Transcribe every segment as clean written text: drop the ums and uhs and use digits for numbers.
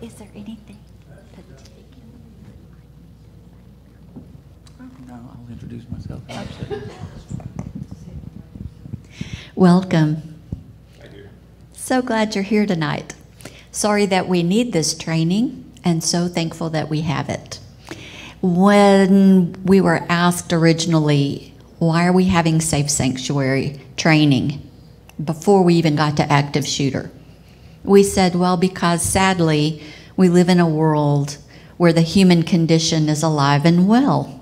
Is there anything particular? No, I'll introduce myself. Absolutely. Welcome. So glad you're here tonight. Sorry that we need this training, and so thankful that we have it. When we were asked originally, why are we having Safe Sanctuary training before we even got to active shooter? We said, well, because sadly, we live in a world where the human condition is alive and well,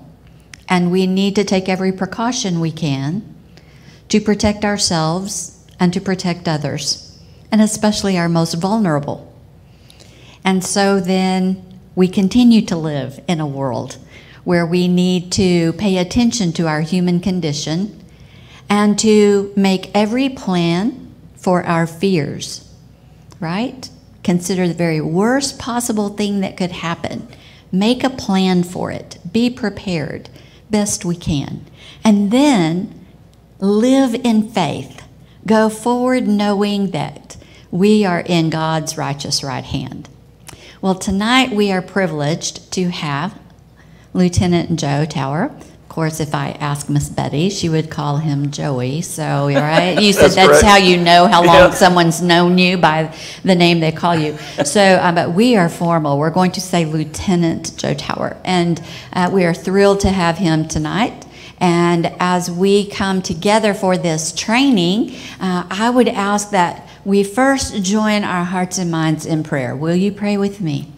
and we need to take every precaution we can to protect ourselves and to protect others, and especially our most vulnerable. And so then we continue to live in a world where we need to pay attention to our human condition and to make every plan for our fears, right? Consider the very worst possible thing that could happen. Make a plan for it. Be prepared best we can. And then live in faith. Go forward knowing that we are in God's righteous right hand. Well, tonight we are privileged to have Lieutenant Joe Tower. Of course, if I ask Miss Betty, she would call him Joey. So, right? You said that's how you know how long someone's known you, by the name they call you. So, but we are formal. We're going to say Lieutenant Joe Tower. And we are thrilled to have him tonight. And as we come together for this training, I would ask that we first join our hearts and minds in prayer. Will you pray with me?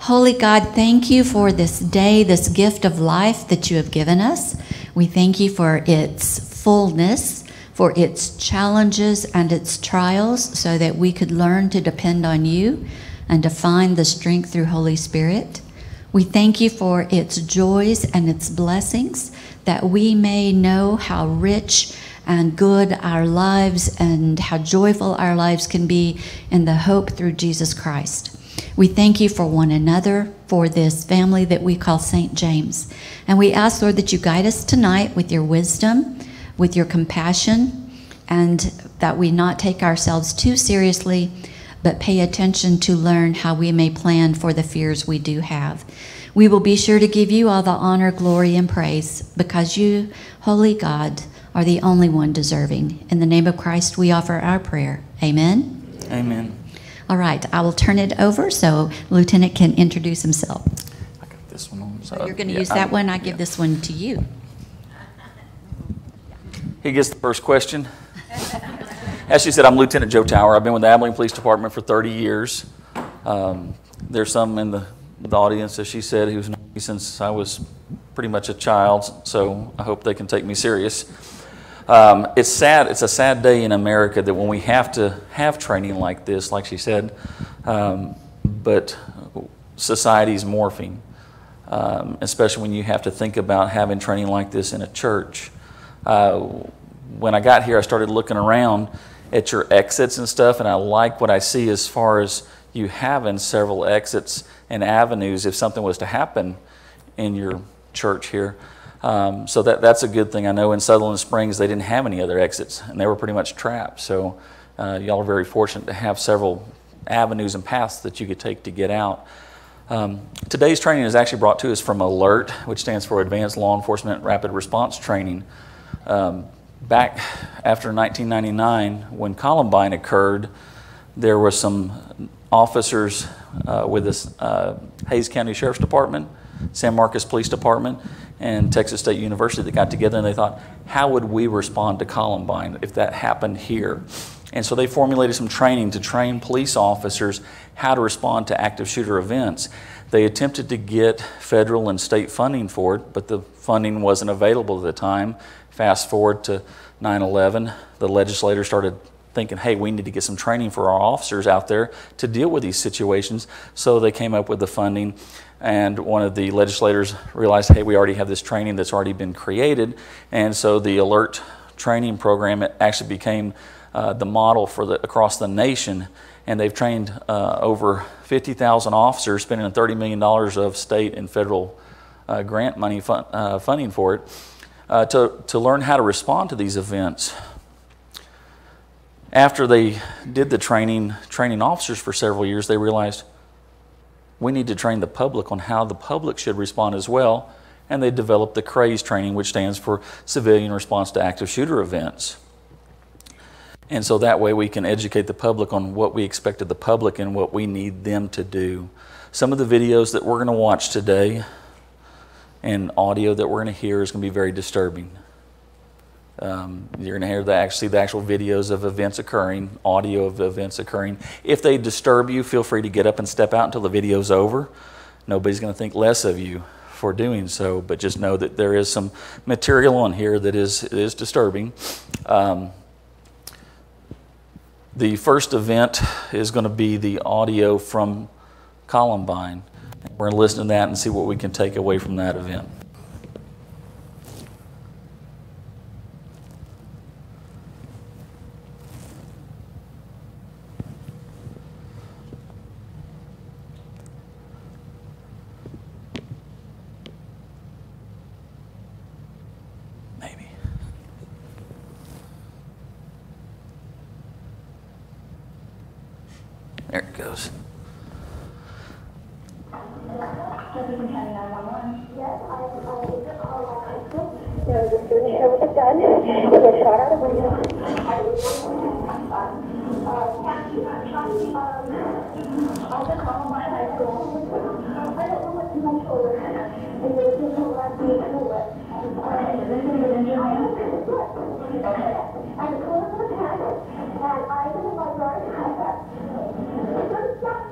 Holy God, thank you for this day, this gift of life that you have given us. We thank you for its fullness, for its challenges and its trials, so that we could learn to depend on you and to find the strength through Holy Spirit. We thank you for its joys and its blessings, that we may know how rich and good our lives and how joyful our lives can be in the hope through Jesus Christ. We thank you for one another, for this family that we call St. James. And we ask, Lord, that you guide us tonight with your wisdom, with your compassion, and that we not take ourselves too seriously, but pay attention to learn how we may plan for the fears we do have. We will be sure to give you all the honor, glory, and praise, because you, Holy God, are the only one deserving. In the name of Christ, we offer our prayer. Amen? Amen. All right, I will turn it over so Lieutenant can introduce himself. I got this one on. So you're going to use that one? I give this one to you. He gets the first question. As she said, I'm Lieutenant Joe Tower. I've been with the Abilene Police Department for 30 years. There's some in the audience, as she said, who's known me since I was pretty much a child, so I hope they can take me serious. It's sad. It's a sad day in America that when we have to have training like this, like she said, but society's morphing, especially when you have to think about having training like this in a church. When I got here, I started looking around at your exits and stuff, and I like what I see as far as you having several exits and avenues if something was to happen in your church here. So that's a good thing. I know in Sutherland Springs they didn't have any other exits, and they were pretty much trapped. So y'all are very fortunate to have several avenues and paths that you could take to get out. Today's training is actually brought to us from ALERT, which stands for Advanced Law Enforcement Rapid Response Training. Back after 1999, when Columbine occurred, there were some officers with this Hays County Sheriff's Department, San Marcos Police Department, and Texas State University that got together, and they thought, how would we respond to Columbine if that happened here? And so they formulated some training to train police officers how to respond to active shooter events. They attempted to get federal and state funding for it, but the funding wasn't available at the time. Fast forward to 9/11, the legislators started thinking, hey, we need to get some training for our officers out there to deal with these situations. So they came up with the funding, and one of the legislators realized, hey, we already have this training that's already been created, and so the ALERT training program actually became the model for across the nation, and they've trained over 50,000 officers, spending $30 million of state and federal grant money funding for it, to learn how to respond to these events. After they did the training officers for several years, they realized we need to train the public on how the public should respond as well. And they developed the CRAZE training, which stands for Civilian Response to Active Shooter Events. And so that way we can educate the public on what we expect of the public and what we need them to do. Some of the videos that we're going to watch today and audio that we're going to hear is going to be very disturbing. You're going to hear see the actual videos of events occurring, audio of events occurring. If they disturb you, feel free to get up and step out until the video's over. Nobody's going to think less of you for doing so, but just know that there is some material on here that is disturbing. The first event is going to be the audio from Columbine. We're going to listen to that and see what we can take away from that event. Maybe. There it goes. There was a student here with a gun. He was shot out of a window. I was at Columbine High School. I don't know what's in my shoulder. And there was no last week to it. Is anybody get injured? Okay. I was pulling from the tent, and I was in my yard. I thought, stop.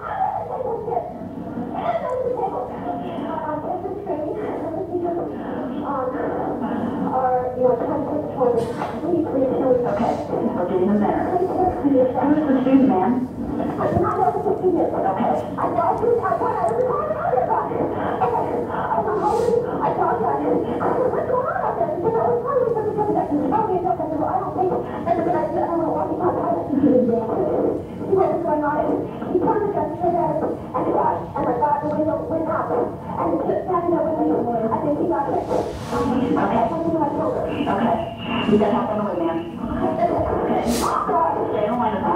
Okay, I'll give you a minute. Who's the student, ma'am? I do not know who the student is. Okay. I thought I was calling out here about it. Okay. I went home. I thought that. I said, what's going on out there? Because I was calling somebody coming back. He told me enough. I said, well, I don't think that's a good idea. I don't know why he thought I was doing that. See what was going on. He turned the gun straight at us and shot. And my God, the window went out. And he kept standing there with me. I think he got hit. Okay. Something in my shoulder. Okay. You got help on the way, ma'am. Okay. Stay on line with me.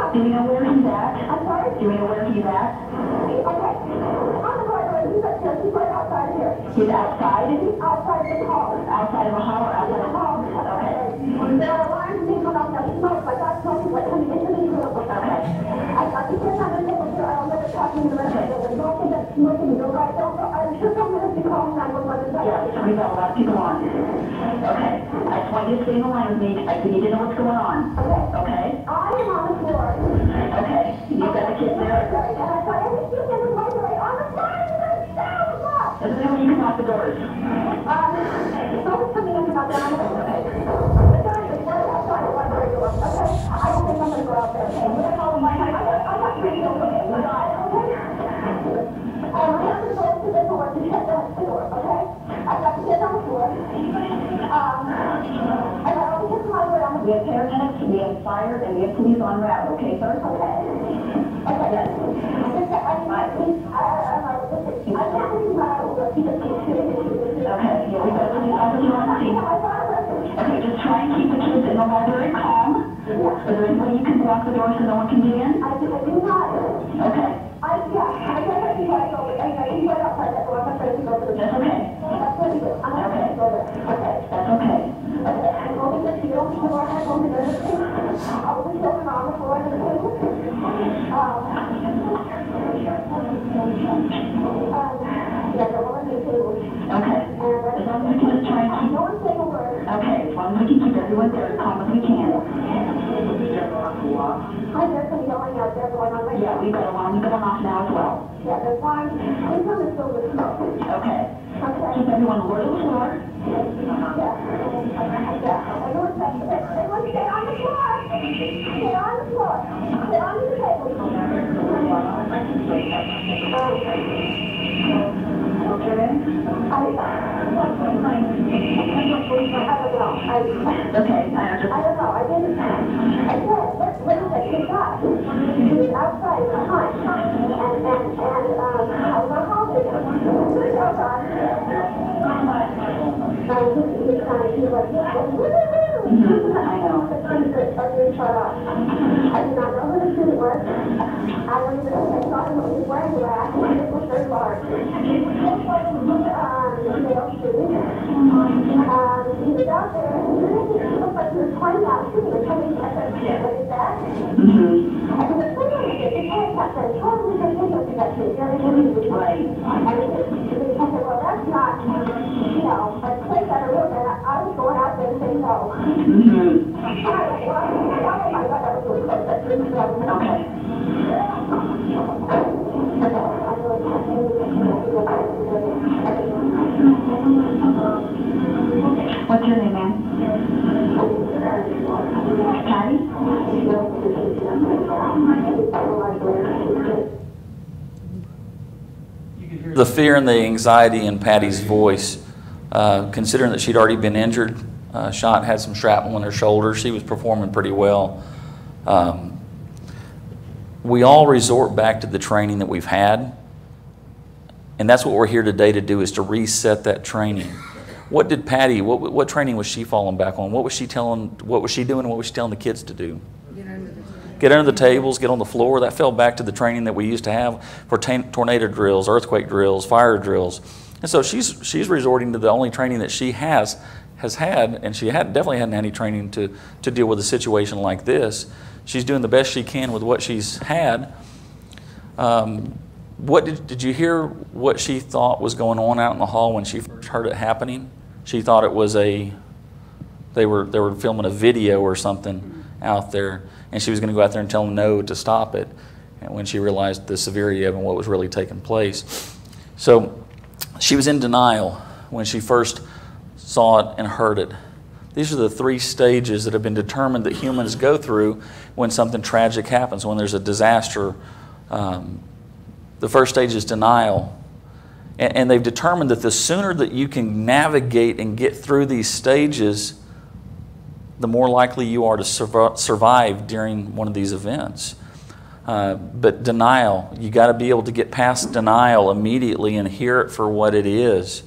Do you know where he's at? I'm sorry? Do you know where he's at? Okay. On the corridor. He's up here. He's right outside here. He's outside? He's outside the hall. Outside of the hall or outside of the hall? Okay. There are alarms being put off. There's smoke. My God told me what coming into the room. Okay. I got to get on the table here. I don't know what's happening in the rest of the building. Don't think that's smoking. Don't go. I'm sure someone has to call 911. Yeah, we've got a lot of people on. Okay. I just want you to stay in the line with me. I need to know what's going on. Okay. Okay? I am on the floor. Okay. You've got the kids there? And I thought everything was right away. On the floor. Is there when you can lock the doors? Someone's coming in about that. Okay. The guy is right outside the library door. Okay? I don't think I'm going to go out there. Okay? I'm going to call my I'm not going to go okay? I have to go to the door to shut the door, okay? I've got the kids on the floor. I got all the kids on my way on the... We have paramedics, we have fire, and we have police on route, okay, sir? Okay. Okay, yes. Okay, yeah, we got to on the scene. Okay, just try and keep the kids in the library calm. Is there any way you can block the door so no one can get in? I do not. Okay. I guess I can try to go, but I can go outside that door. I'm not ready to go to the door. That's okay. That's what you do. I'm not ready to go there. Okay. That's okay. Okay. I'm holding the shield. I'm holding the shield. I will be children on the floor in the table. Yeah, the woman in the table. Okay. As long as we can just try and keep... No one say a word. Okay. As long as we can keep everyone there as calm as we can. Hi, there's some yelling out there going on right now. Yeah, we've got alarms going off now as well. Yeah, there's alarms. This one is filled with smoke. Okay. Okay. Keep everyone low to the floor. Yeah. Everyone stay on the floor. Stay on the floor. Stay on the table. Okay. Okay, I understand. I don't know. I didn't. I said, what is it? He got. He was outside behind. And I was on hold with him. He goes on. He was like, I know. I do not know who the student was. I don't even know if I saw him when he was wearing the mask. It was very large. Male student. He was out there. He looked like he was pointing out shooting and coming to us. What is that? I said, it's not like it's a helicopter. It's totally different from that shit. Right. And he said, well, that's not, you know, a place that I live in. I was going out there and saying no. What's your name, ma'am? Patty? The fear and the anxiety in Patty's voice, considering that she'd already been injured, shot, had some shrapnel in her shoulder. She was performing pretty well. We all resort back to the training that we've had, and that's what we're here today to do, is to reset that training. What did Patty, what training was she falling back on? What was she doing, and what was she telling the kids to do? Get under the tables, get on the floor. That fell back to the training that we used to have for tornado drills, earthquake drills, fire drills. And so she's resorting to the only training that she has had, and she definitely hadn't had any training to deal with a situation like this. She's doing the best she can with what she's had. What did you hear what she thought was going on out in the hall when she first heard it happening? She thought it was they were filming a video or something out there, and she was going to go out there and tell them no to stop it. And when she realized the severity of it and what was really taking place, so she was in denial when she first saw it and heard it. These are the 3 stages that have been determined that humans go through when something tragic happens, when there's a disaster. The first stage is denial. And they've determined that the sooner that you can navigate and get through these stages, the more likely you are to survive during one of these events. But denial, you got to be able to get past denial immediately and hear it for what it is.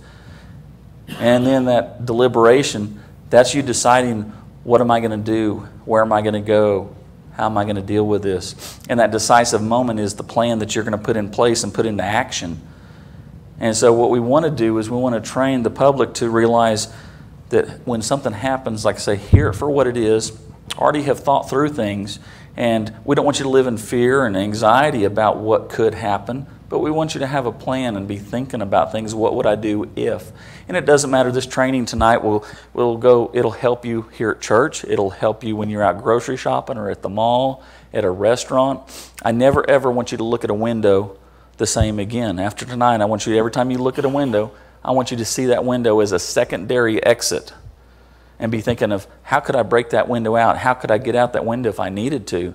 And then that deliberation, that's you deciding, what am I going to do? Where am I going to go? How am I going to deal with this? And that decisive moment is the plan that you're going to put in place and put into action. And so what we want to do is we want to train the public to realize that when something happens, like I say, hear it for what it is, already have thought through things, and we don't want you to live in fear and anxiety about what could happen, but we want you to have a plan and be thinking about things. What would I do if? And it doesn't matter, this training tonight it'll help you here at church, it'll help you when you're out grocery shopping or at the mall, at a restaurant. I never ever want you to look at a window the same again. After tonight, I want you, every time you look at a window, I want you to see that window as a secondary exit and be thinking of, how could I break that window out? How could I get out that window if I needed to?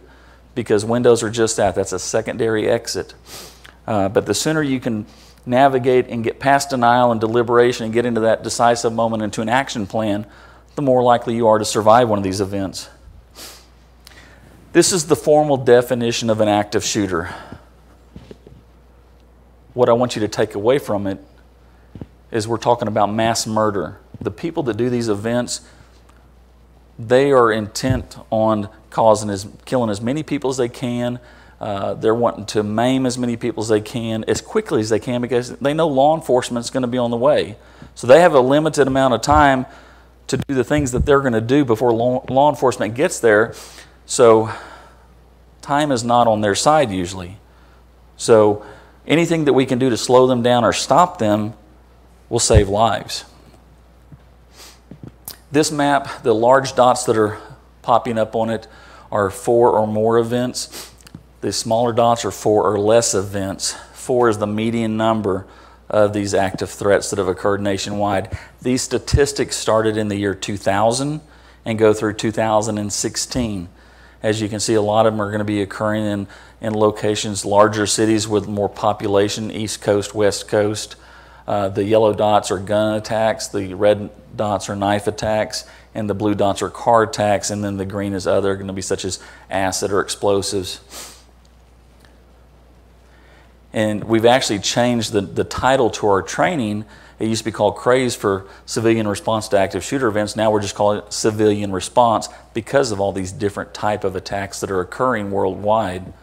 Because windows are just that. That's a secondary exit. But the sooner you can navigate and get past denial and deliberation and get into that decisive moment, into an action plan, the more likely you are to survive one of these events. This is the formal definition of an active shooter. What I want you to take away from it is we're talking about mass murder. The people that do these events, they are intent on killing as many people as they can. They're wanting to maim as many people as they can, as quickly as they can, because they know law enforcement is going to be on the way. So they have a limited amount of time to do the things that they're going to do before law enforcement gets there. So time is not on their side usually. So anything that we can do to slow them down or stop them will save lives. This map, the large dots that are popping up on it are 4 or more events. The smaller dots are 4 or less events. 4 is the median number of these active threats that have occurred nationwide. These statistics started in the year 2000 and go through 2016. As you can see, a lot of them are going to be occurring in locations, larger cities with more population, East Coast, West Coast. The yellow dots are gun attacks, the red dots are knife attacks, and the blue dots are car attacks, and then the green is other, going to be such as acid or explosives. And we've actually changed the title to our training, It used to be called CRAZE for civilian response to active shooter events. Now we're just calling it civilian response because of all these different type of attacks that are occurring worldwide.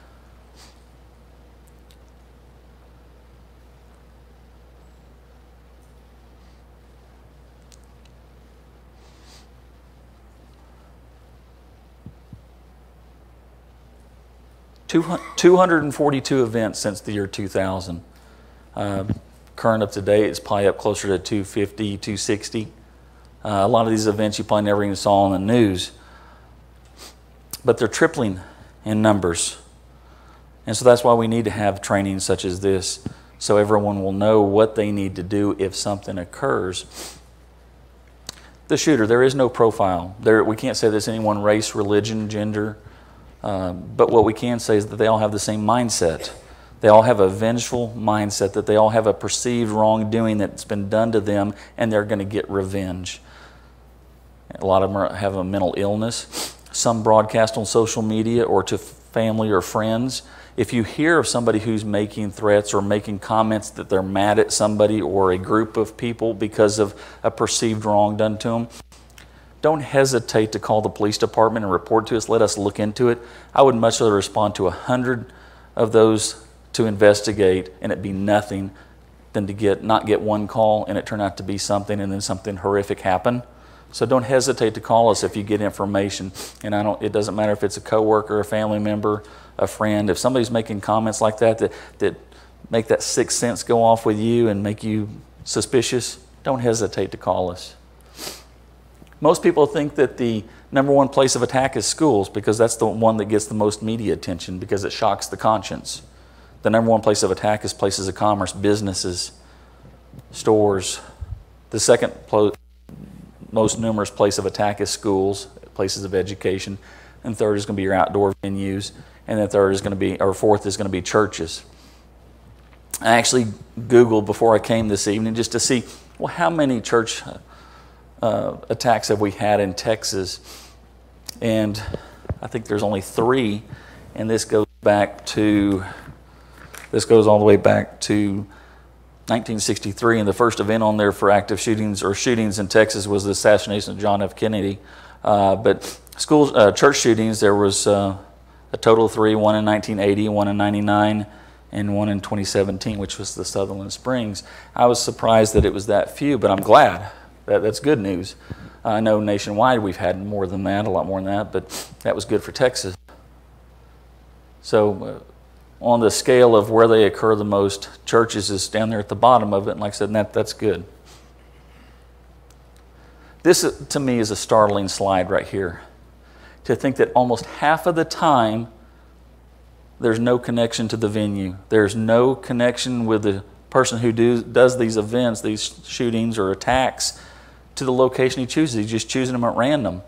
Two 242 events since the year 2000. Current up to date is probably up closer to 250, 260. A lot of these events you probably never even saw on the news. But they're tripling in numbers. And so that's why we need to have training such as this, so everyone will know what they need to do if something occurs. The shooter, there is no profile. We can't say there's any one race, religion, gender. But what we can say is that they all have the same mindset. They all have a vengeful mindset, that they all have a perceived wrongdoing that's been done to them, and they're going to get revenge. A lot of them have a mental illness. Some broadcast on social media or to family or friends. If you hear of somebody who's making threats or making comments that they're mad at somebody or a group of people because of a perceived wrong done to them, don't hesitate to call the police department and report to us. Let us look into it. I would much rather respond to 100 of those to investigate and it be nothing than to not get one call and it turn out to be something and then something horrific happen. So don't hesitate to call us if you get information. And it doesn't matter if it's a coworker, a family member, a friend. If somebody's making comments like that make that sixth sense go off with you and make you suspicious, don't hesitate to call us. Most people think that the number one place of attack is schools because that's the one that gets the most media attention because it shocks the conscience. The number one place of attack is places of commerce, businesses, stores. The second most numerous place of attack is schools, places of education. And third is going to be your outdoor venues. And then fourth is going to be churches. I actually Googled before I came this evening just to see, well, how many church attacks have we had in Texas? And I think there's only 3, and this goes all the way back to 1963, and the first event on there for active shootings in Texas was the assassination of John F. Kennedy. But church shootings, there was a total of 3, one in 1980, one in 99, and one in 2017, which was the Sutherland Springs. I was surprised that it was that few, but I'm glad. That's good news. I know nationwide we've had more than that, a lot more than that, but that was good for Texas. So on the scale of where they occur the most, churches is down there at the bottom of it, and like I said, that's good. This, to me, is a startling slide right here. To think that almost half of the time, there's no connection to the venue. There's no connection with the person who does these events, these shootings or attacks, to the location he chooses. He's just choosing them at random.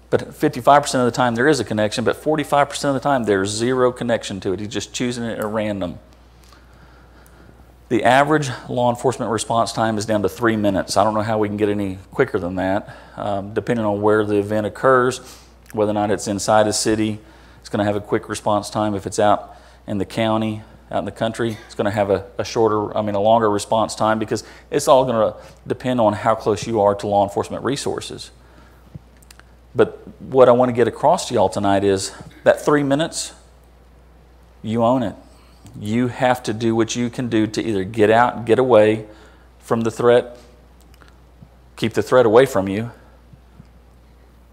But 55% of the time there is a connection, but 45% of the time there's zero connection to it. He's just choosing it at random. The average law enforcement response time is down to 3 minutes. I don't know how we can get any quicker than that. Depending on where the event occurs, whether or not it's inside a city, it's going to have a quick response time. If it's out in the county, out in the country, it's going to have a longer response time because it's all going to depend on how close you are to law enforcement resources. But what I want to get across to y'all tonight is that 3 minutes, you own it. You have to do what you can do to either get out, get away from the threat, keep the threat away from you,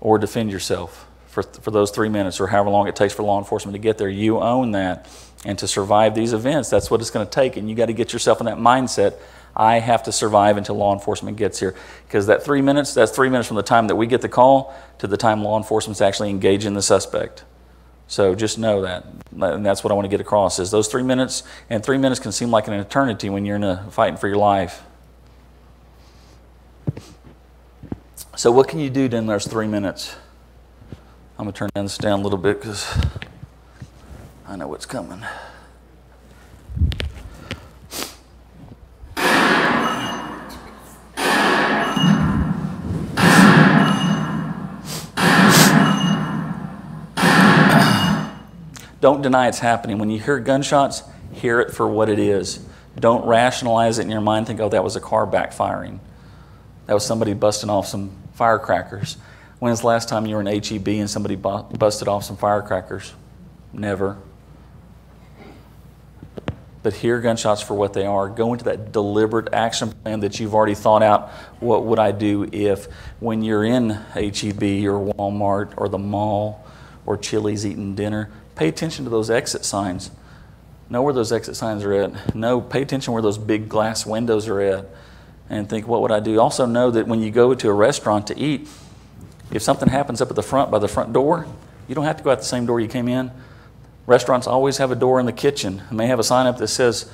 or defend yourself for those 3 minutes or however long it takes for law enforcement to get there. You own that. And to survive these events, that's what it's going to take. And you got to get yourself in that mindset. I have to survive until law enforcement gets here. Because that 3 minutes, that's 3 minutes from the time that we get the call to the time law enforcement's actually engaging the suspect. So just know that. And that's what I want to get across is those 3 minutes. And 3 minutes can seem like an eternity when you're fighting for your life. So what can you do in those 3 minutes? I'm going to turn this down a little bit because I know what's coming. Don't deny it's happening. When you hear gunshots, hear it for what it is. Don't rationalize it in your mind. Think, oh, that was a car backfiring. That was somebody busting off some firecrackers. When's the last time you were in HEB and somebody busted off some firecrackers? Never. But hear gunshots for what they are. Go into that deliberate action plan that you've already thought out. What would I do if, when you're in HEB or Walmart or the mall or Chili's eating dinner, pay attention to those exit signs. Know where those exit signs are at. Know, pay attention where those big glass windows are at. And think, what would I do? Also know that when you go to a restaurant to eat, if something happens up at the front by the front door, you don't have to go out the same door you came in. Restaurants always have a door in the kitchen. They may have a sign up that says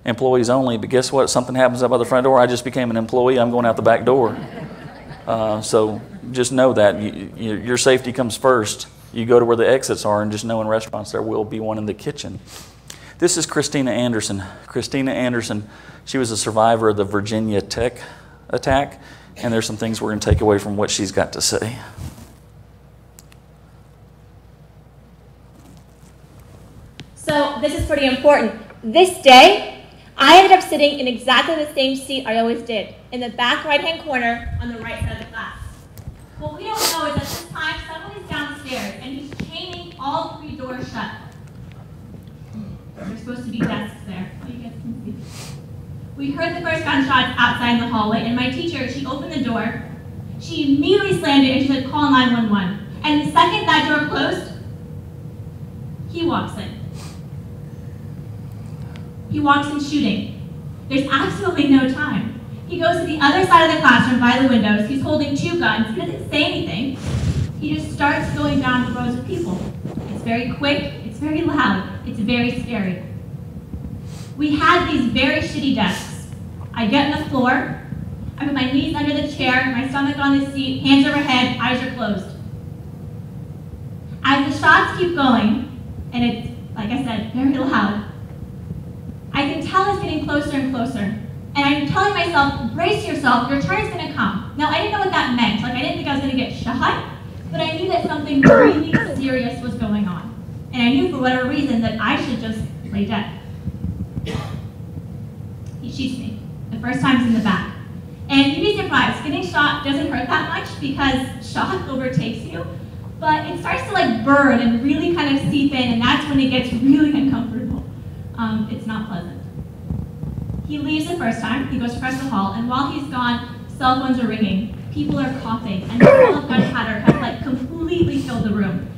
employees only, but guess what? Something happens up by the front door, I just became an employee, I'm going out the back door. So just know that. Your safety comes first. You go to where the exits are, and just know in restaurants there will be one in the kitchen. This is Christina Anderson. Christina Anderson, she was a survivor of the Virginia Tech attack, and there's some things we're going to take away from what she's got to say. So this is pretty important. This day, I ended up sitting in exactly the same seat I always did, in the back right-hand corner on the right side of the class. What we don't know is at this time, someone is downstairs, and he's chaining all 3 doors shut. There's supposed to be desks there. Oh, you guys can see. We heard the first gunshots outside in the hallway, and my teacher, she opened the door. She immediately slammed it, and she said, call 911. And the second that door closed, he walks in. He walks in shooting. There's absolutely no time. He goes to the other side of the classroom by the windows. He's holding 2 guns. He doesn't say anything. He just starts going down the rows of people. It's very quick. It's very loud. It's very scary. We had these very shitty desks. I get on the floor. I put my knees under the chair, my stomach on the seat, hands overhead, eyes are closed. As the shots keep going, and it's, like I said, very loud, I can tell it's getting closer and closer. And I'm telling myself, brace yourself, your turn is going to come. Now, I didn't know what that meant. Like, I didn't think I was going to get shot, but I knew that something really serious was going on. And I knew for whatever reason that I should just lay dead. He shoots me. The first time he's in the back. And you'd be surprised, getting shot doesn't hurt that much because shock overtakes you. But it starts to like burn and really kind of seep in, and that's when it gets really uncomfortable. It's not pleasant. He leaves the first time, he goes across the hall, and while he's gone, cell phones are ringing, people are coughing, and the smell of gunpowder has like completely filled the room.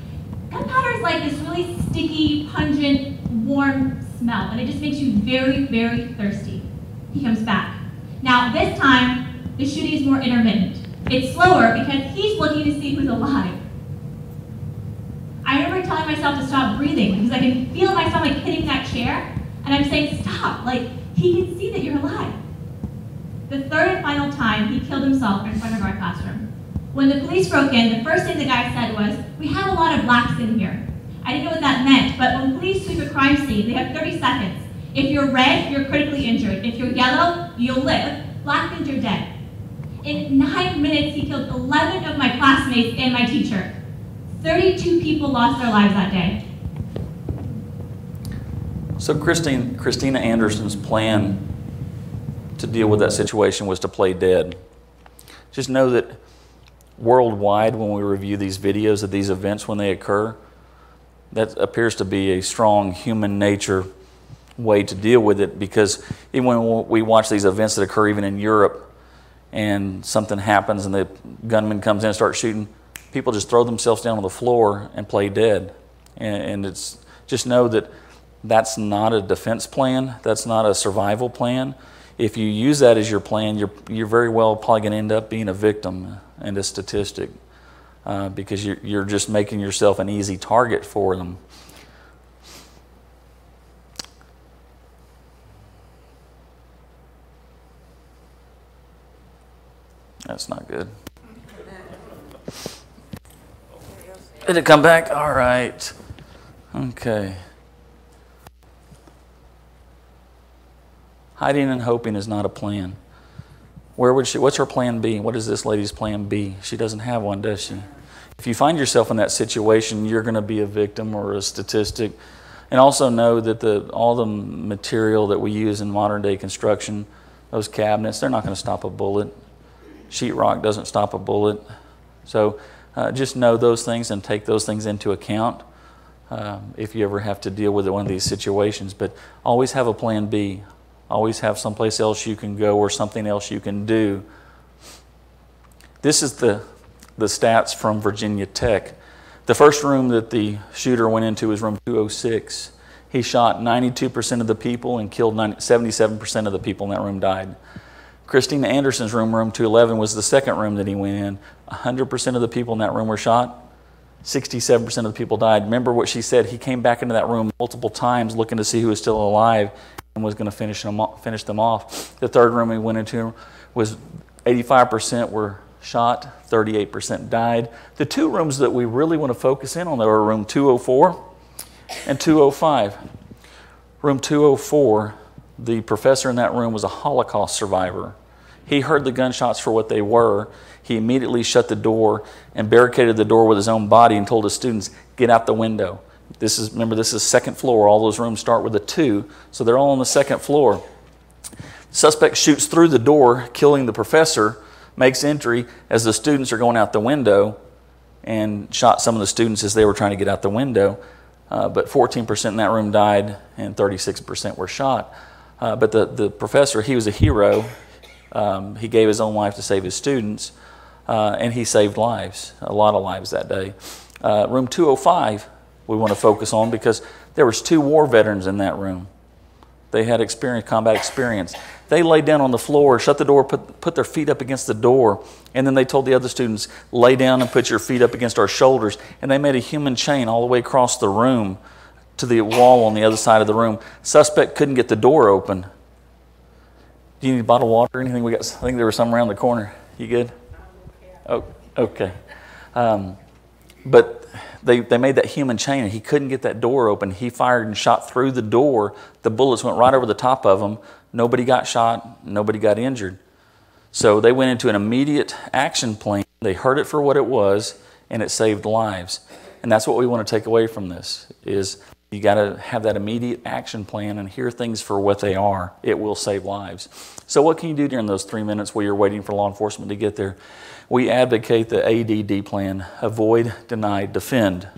Gunpowder is like this really sticky, pungent, warm smell, and it just makes you very, very thirsty. He comes back. Now this time, the shooting is more intermittent. It's slower because he's looking to see who's alive. I remember telling myself to stop breathing because I can feel my stomach hitting that chair, and I'm saying, stop, like, he can see that you're alive. The third and final time, he killed himself in front of our classroom. When the police broke in, the first thing the guy said was, we have a lot of blacks in here. I didn't know what that meant, but when police sweep a crime scene, they have 30 seconds. If you're red, you're critically injured. If you're yellow, you'll live. Black means you're dead. In 9 minutes, he killed 11 of my classmates and my teacher. 32 people lost their lives that day. So Christina Anderson's plan to deal with that situation was to play dead. Just know that worldwide, when we review these videos of these events when they occur, that appears to be a strong human nature way to deal with it, because even when we watch these events that occur even in Europe and something happens and the gunman comes in and starts shooting, people just throw themselves down on the floor and play dead. And it's just know that that's not a defense plan. That's not a survival plan. If you use that as your plan, you're very well probably going to end up being a victim and a statistic because you're just making yourself an easy target for them. That's not good. Did it come back? All right. Okay. Hiding and hoping is not a plan. Where would she? What's her plan B? What is this lady's plan B? She doesn't have one, does she? If you find yourself in that situation, you're going to be a victim or a statistic. And also know that all the material that we use in modern day construction, those cabinets, they're not going to stop a bullet. Sheetrock doesn't stop a bullet. So just know those things and take those things into account if you ever have to deal with one of these situations. But always have a plan B. Always have someplace else you can go or something else you can do. This is the stats from Virginia Tech. The first room that the shooter went into was room 206. He shot 92% of the people and killed 77% of the people in that room died. Christina Anderson's room 211, was the second room that he went in. 100% of the people in that room were shot. 67% of the people died. Remember what she said? He came back into that room multiple times looking to see who was still alive and was going to finish them off. The third room he went into was 85% were shot, 38% died. The two rooms that we really want to focus in on though are room 204 and 205. Room 204, the professor in that room was a Holocaust survivor. He heard the gunshots for what they were. He immediately shut the door and barricaded the door with his own body and told his students, get out the window. Remember, this is second floor. All those rooms start with a 2, so they're all on the second floor. The suspect shoots through the door, killing the professor, makes entry as the students are going out the window, and shot some of the students as they were trying to get out the window. But 14% in that room died and 36% were shot. But the professor, he was a hero. He gave his own life to save his students, and he saved lives, a lot of lives that day. Room 205 we want to focus on because there was 2 war veterans in that room. They had combat experience. They laid down on the floor, shut the door, put their feet up against the door, and then they told the other students, lay down and put your feet up against our shoulders. And they made a human chain all the way across the room to the wall on the other side of the room. Suspect couldn't get the door open. Do you need a bottle of water or anything? I think there was some around the corner. You good? Oh, okay. But they made that human chain and he couldn't get that door open. He fired and shot through the door. The bullets went right over the top of him. Nobody got shot. Nobody got injured. So they went into an immediate action plan. They heard it for what it was, and it saved lives. And that's what we want to take away from this, is you got to have that immediate action plan and hear things for what they are. It will save lives. So what can you do during those 3 minutes while you're waiting for law enforcement to get there? We advocate the ADD plan: avoid, deny, defend.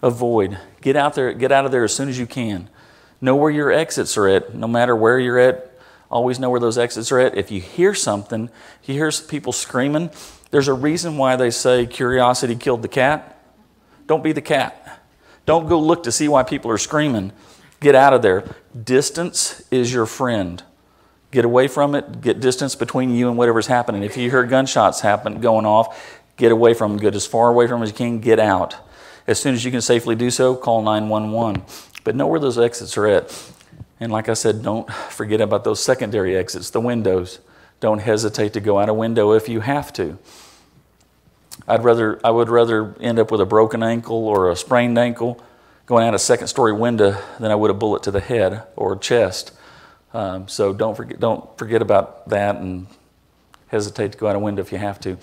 Avoid. Get out of there as soon as you can. Know where your exits are at. No matter where you're at, always know where those exits are at. If you hear something, you hear people screaming, there's a reason why they say curiosity killed the cat. Don't be the cat. Don't go look to see why people are screaming. Get out of there. Distance is your friend. Get away from it. Get distance between you and whatever's happening. If you hear gunshots going off, get away from them. Get as far away from them as you can. Get out. As soon as you can safely do so, call 911. But know where those exits are at. And like I said, don't forget about those secondary exits, the windows. Don't hesitate to go out a window if you have to. I would rather end up with a broken ankle or a sprained ankle going out a second-story window than I would a bullet to the head or chest. So don't forget about that and hesitate to go out a window if you have to.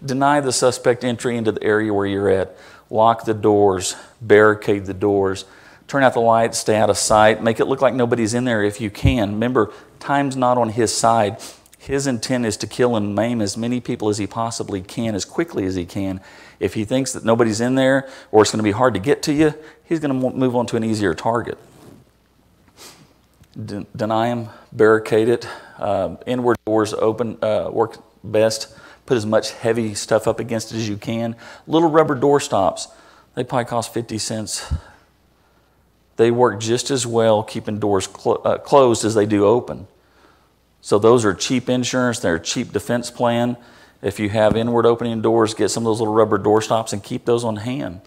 Deny the suspect entry into the area where you're at. Lock the doors, barricade the doors, turn out the lights, stay out of sight, make it look like nobody's in there if you can. Remember, time's not on his side. His intent is to kill and maim as many people as he possibly can, as quickly as he can. If he thinks that nobody's in there or it's going to be hard to get to you, he's going to move on to an easier target. Deny him, barricade it. Inward doors open, work best. Put as much heavy stuff up against it as you can. Little rubber door stops, they probably cost 50 cents. They work just as well keeping doors closed as they do open. So those are cheap insurance, they're a cheap defense plan. If you have inward opening doors, get some of those little rubber door stops and keep those on hand.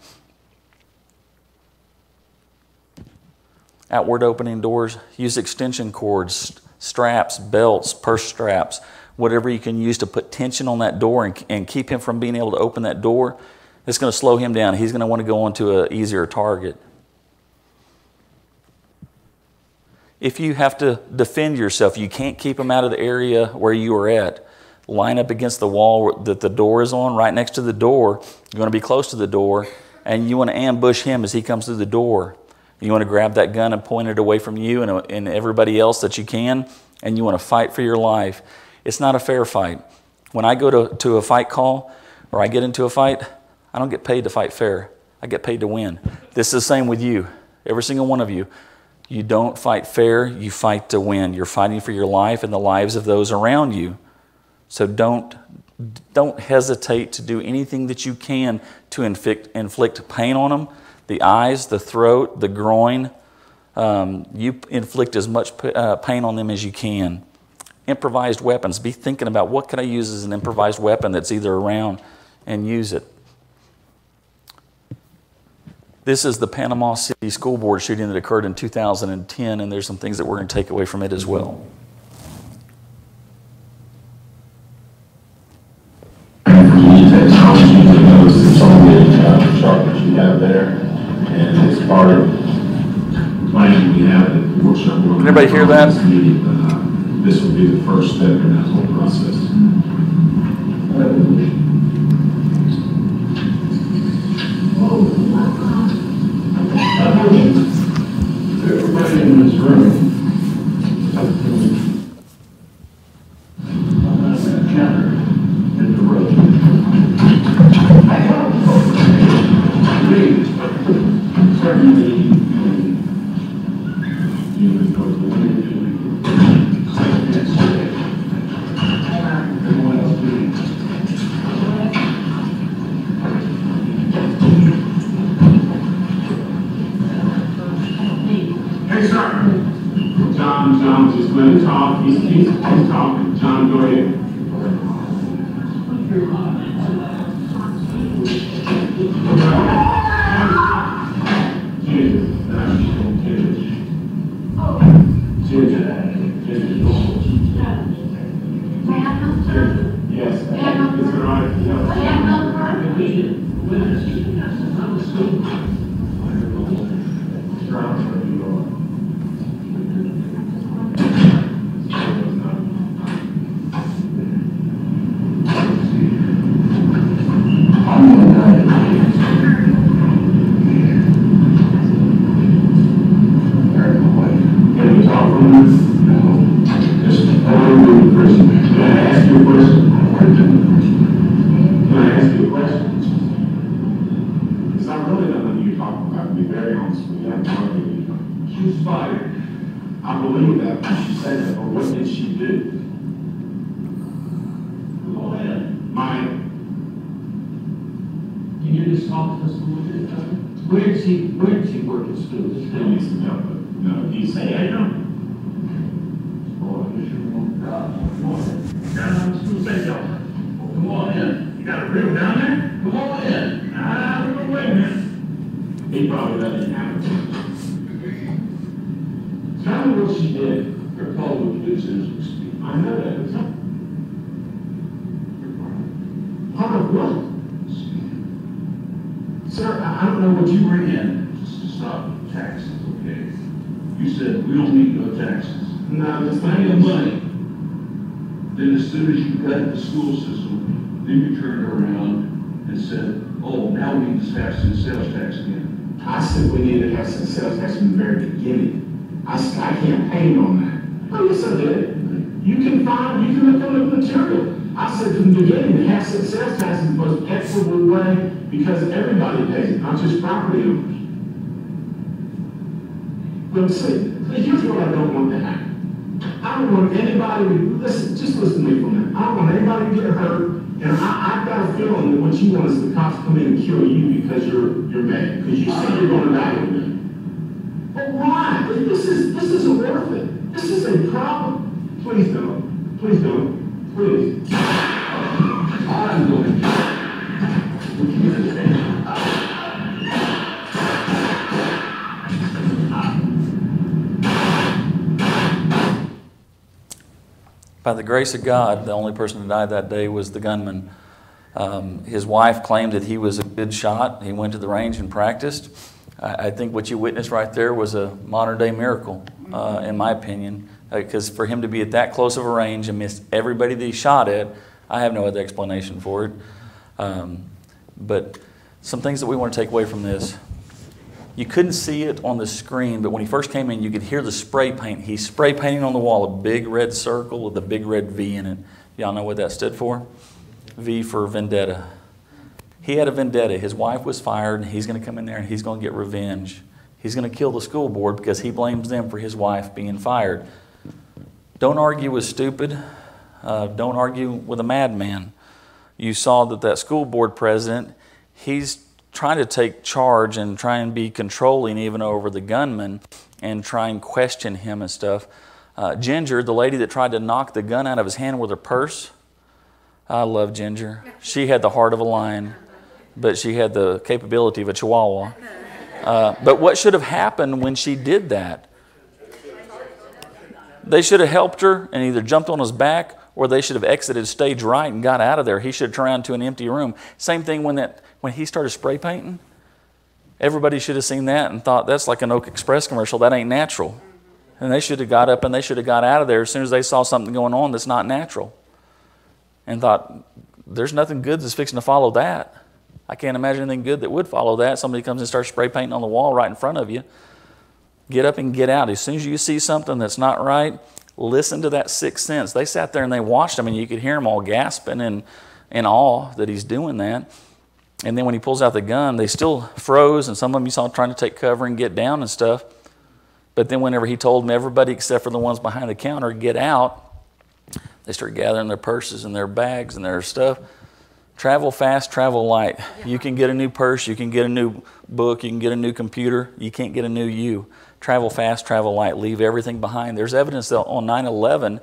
Outward opening doors, use extension cords, straps, belts, purse straps, whatever you can use to put tension on that door and keep him from being able to open that door. It's going to slow him down. He's going to want to go on to an easier target. If you have to defend yourself, you can't keep him out of the area where you are at. Line up against the wall that the door is on, right next to the door. You're going to be close to the door, and you want to ambush him as he comes through the door. You want to grab that gun and point it away from you and everybody else that you can, and you want to fight for your life. It's not a fair fight. When I go to a fight call or I get into a fight, I don't get paid to fight fair. I get paid to win. This is the same with you, every single one of you. You don't fight fair, you fight to win. You're fighting for your life and the lives of those around you. So don't hesitate to do anything that you can to inflict pain on them. The eyes, the throat, the groin. You inflict as much pain on them as you can. Improvised weapons. Be thinking about what can I use as an improvised weapon that's either around, and use it. This is the Panama City School Board shooting that occurred in 2010, and there's some things that we're going to take away from it as well. Technology, you notice it's on the chart that you have there, and it's part of the plan we have at the workshop. Can everybody hear that? This will be the first step in that whole process. Everybody in this room, in the road. Certainly, hey, sir. John, just let him talk. He's talking. John, go ahead. Yes. It's all I believe that when she said that, but what did she do? Go ahead. Maya. Can you just talk to us a little bit? Where did she work at school? He needs some help, but no, he's saying, Hey, how you doing? Oh, I guess you're going to come on in. Down to school, say y'all. Come on in. You got a river down there? Come on in. We're going to wait a minute. he probably doesn't have it. Tell me what she did. Her call with the business. I know that. It's not. Part of what? Sir, I don't know what you were in. Just to stop taxes, okay? You said we don't need no taxes. No, that's Plenty of money. Then as soon as you cut the school system, then you turned around and said, oh, now we need to tax and sales tax again. I said we needed to have some sales tax from the very beginning. I campaigned on that. Oh, yes, I did. You can look on the material. I said from the beginning, the asset sales tax is the most equitable way because everybody pays it, not just property owners. Let me say, here's what I don't want to happen. I don't want anybody, just listen to me for a minute. I don't want anybody to get hurt, and I've got a feeling that what you want is the cops to come in and kill you because you're mad, because you say you're going to die with them. But why? This isn't worth it. This is a problem. Please don't. Please don't. Please. I'm going to. By the grace of God, the only person who died that day was the gunman. His wife claimed that he was a good shot. He went to the range and practiced. I think what you witnessed right there was a modern-day miracle, in my opinion, because for him to be at that close of a range and miss everybody that he shot at, I have no other explanation for it. But some things that we want to take away from this. You couldn't see it on the screen, but when he first came in, you could hear the spray paint. He's spray painting on the wall a big red circle with a big red V in it. Y'all know what that stood for? V for vendetta. He had a vendetta. His wife was fired, and he's going to come in there and he's going to get revenge. He's going to kill the school board because he blames them for his wife being fired. Don't argue with stupid. Don't argue with a madman. You saw that school board president, he's trying to take charge and try and be controlling even over the gunman and try and question him and stuff. Ginger, the lady that tried to knock the gun out of his hand with her purse, I love Ginger. She had the heart of a lion, but she had the capability of a chihuahua. But what should have happened when she did that? They should have helped her and either jumped on his back, or they should have exited stage right and got out of there. He should have turned around to an empty room. Same thing when he started spray painting. Everybody should have seen that and thought, that's like an Oak Express commercial. That ain't natural. And they should have got up and they should have got out of there as soon as they saw something going on that's not natural. And thought, there's nothing good that's fixing to follow that. I can't imagine anything good that would follow that. Somebody comes and starts spray painting on the wall right in front of you. Get up and get out. As soon as you see something that's not right, listen to that sixth sense. They sat there and they watched him, and you could hear them all gasping in awe that he's doing that. And then when he pulls out the gun, they still froze, and some of them you saw trying to take cover and get down and stuff. But then whenever he told them, everybody except for the ones behind the counter, get out, they start gathering their purses and their bags and their stuff. Travel fast, travel light. You can get a new purse, you can get a new book, you can get a new computer. You can't get a new you. Travel fast, travel light. Leave everything behind. There's evidence that on 9/11,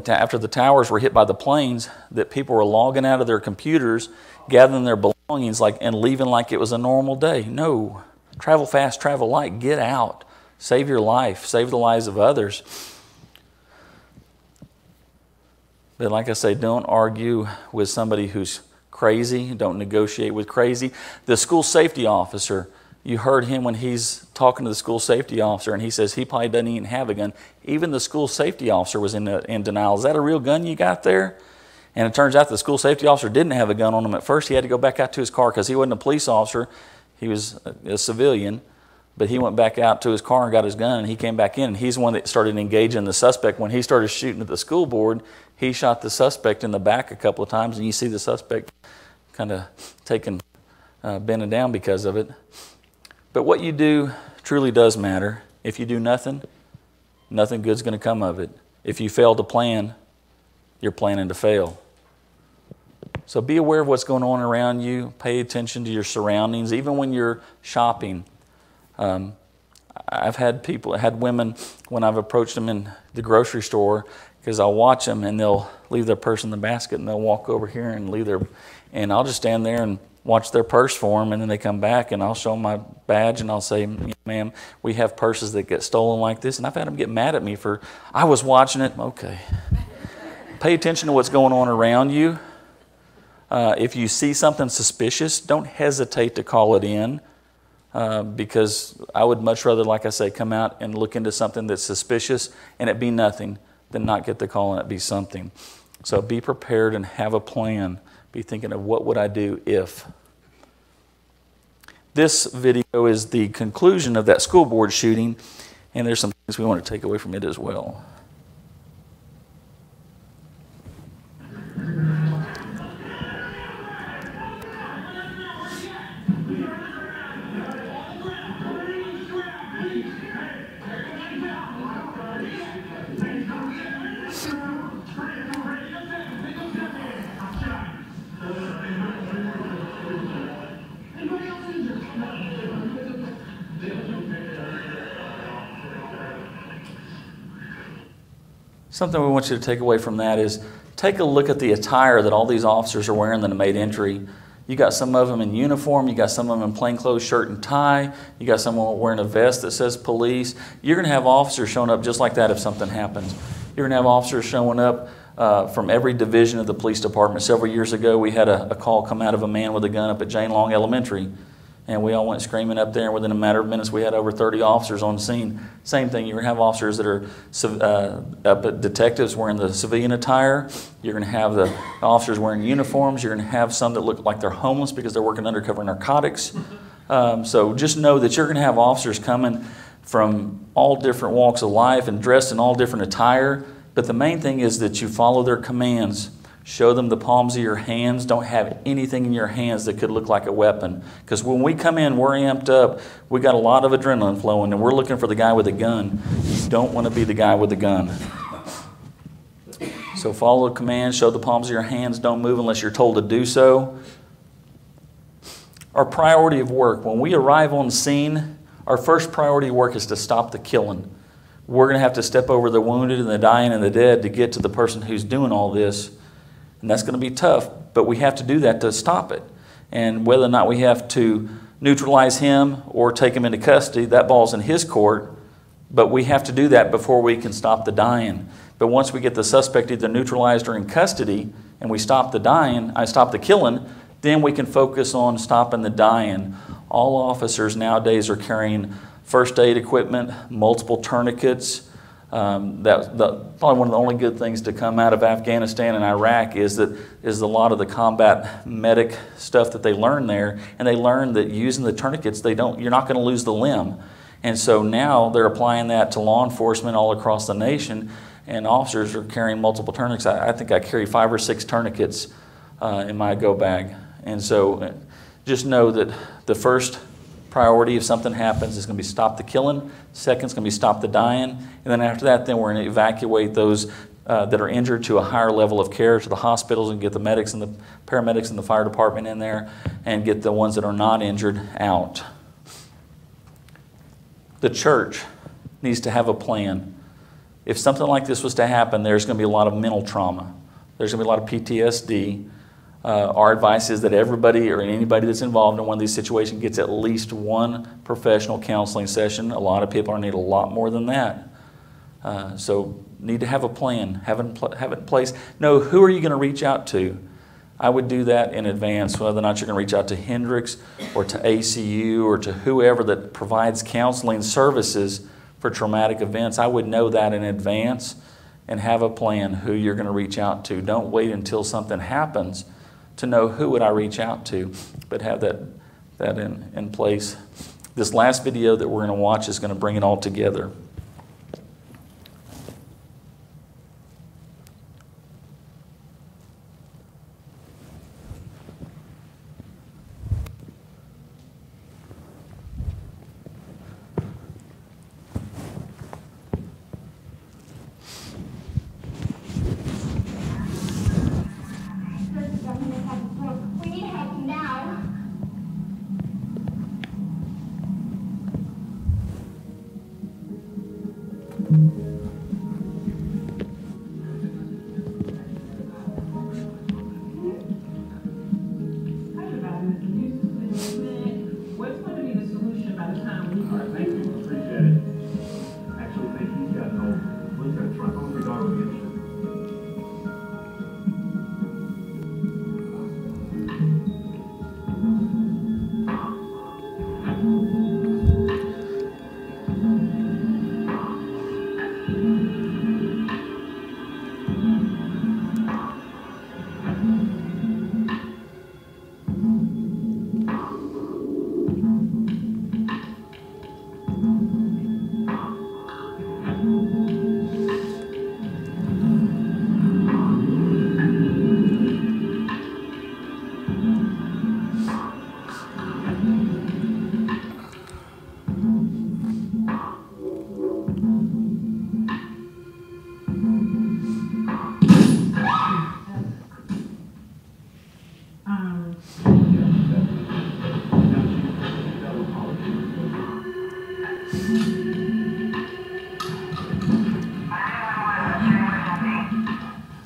after the towers were hit by the planes, that people were logging out of their computers, gathering their belongings and leaving like it was a normal day. No. Travel fast, travel light. Get out. Save your life. Save the lives of others. But like I say, don't argue with somebody who's crazy. Don't negotiate with crazy. The school safety officer, you heard him when he's talking to the school safety officer, and he says he probably doesn't even have a gun. Even the school safety officer was in denial. Is that a real gun you got there? And it turns out the school safety officer didn't have a gun on him at first. He had to go back out to his car because he wasn't a police officer. He was a civilian. But he went back out to his car and got his gun, and he came back in, and he's the one that started engaging the suspect. When he started shooting at the school board, he shot the suspect in the back a couple of times, and you see the suspect kind of bending down because of it. But what you do truly does matter. If you do nothing, nothing good's going to come of it. If you fail to plan, you're planning to fail. So be aware of what's going on around you. Pay attention to your surroundings, even when you're shopping. I've had women, when I've approached them in the grocery store, because I'll watch them and they'll leave their purse in the basket and they'll walk over here and and I'll just stand there and watch their purse for them, and then they come back and I'll show them my badge and I'll say, ma'am, we have purses that get stolen like this. And I've had them get mad at me I was watching it. Okay. Pay attention to what's going on around you. If you see something suspicious, don't hesitate to call it in. Because I would much rather, like I say, come out and look into something that's suspicious and it be nothing than not get the call and it be something. So be prepared and have a plan. Be thinking of what would I do if. This video is the conclusion of that school board shooting, and there's some things we want to take away from it as well. Something we want you to take away from that is take a look at the attire that all these officers are wearing that have made entry. You got some of them in uniform, you got some of them in plainclothes shirt and tie, you got someone wearing a vest that says police. You're going to have officers showing up just like that if something happens. You're going to have officers showing up from every division of the police department. Several years ago, we had a call come out of a man with a gun up at Jane Long Elementary. And we all went screaming up there, and within a matter of minutes, we had over 30 officers on scene. Same thing, you're going to have officers that are detectives wearing the civilian attire. You're going to have the officers wearing uniforms. You're going to have some that look like they're homeless because they're working undercover narcotics. So just know that you're going to have officers coming from all different walks of life and dressed in all different attire. But the main thing is that you follow their commands. Show them the palms of your hands. Don't have anything in your hands that could look like a weapon. Because when we come in, we're amped up. We got a lot of adrenaline flowing, and we're looking for the guy with a gun. You don't want to be the guy with the gun. So follow the commands. Show the palms of your hands. Don't move unless you're told to do so. Our priority of work. When we arrive on scene, our first priority of work is to stop the killing. We're going to have to step over the wounded and the dying and the dead to get to the person who's doing all this. And that's going to be tough, but we have to do that to stop it. And whether or not we have to neutralize him or take him into custody, that ball's in his court. But we have to do that before we can stop the dying. But once we get the suspect either neutralized or in custody, and we stop the killing, then we can focus on stopping the dying. All officers nowadays are carrying first aid equipment, multiple tourniquets. Probably one of the only good things to come out of Afghanistan and Iraq is a lot of the combat medic stuff that they learn there, and they learn that using the tourniquets, you're not going to lose the limb. And so now they're applying that to law enforcement all across the nation, and officers are carrying multiple tourniquets. I think I carry 5 or 6 tourniquets in my go bag. And so just know that the first priority if something happens is going to be stop the killing. Second is going to be stop the dying. And then after that, then we're going to evacuate those that are injured to a higher level of care to the hospitals and get the medics and the paramedics and the fire department in there and get the ones that are not injured out. The church needs to have a plan. If something like this was to happen, there's going to be a lot of mental trauma. There's going to be a lot of PTSD. Our advice is that everybody or anybody that's involved in one of these situations gets at least one professional counseling session. A lot of people are need a lot more than that. So need to have a plan, have it in place. Know who are you going to reach out to. I would do that in advance, whether or not you're going to reach out to Hendricks or to ACU or to whoever that provides counseling services for traumatic events. I would know that in advance and have a plan who you're going to reach out to. Don't wait until something happens to know who would I reach out to, but have that in place. This last video that we're going to watch is going to bring it all together. We need help now. What's going to be the solution by the time we are? Thank you. Appreciate it. Actually, think he's got no. Look at the truck on the regard of the issue.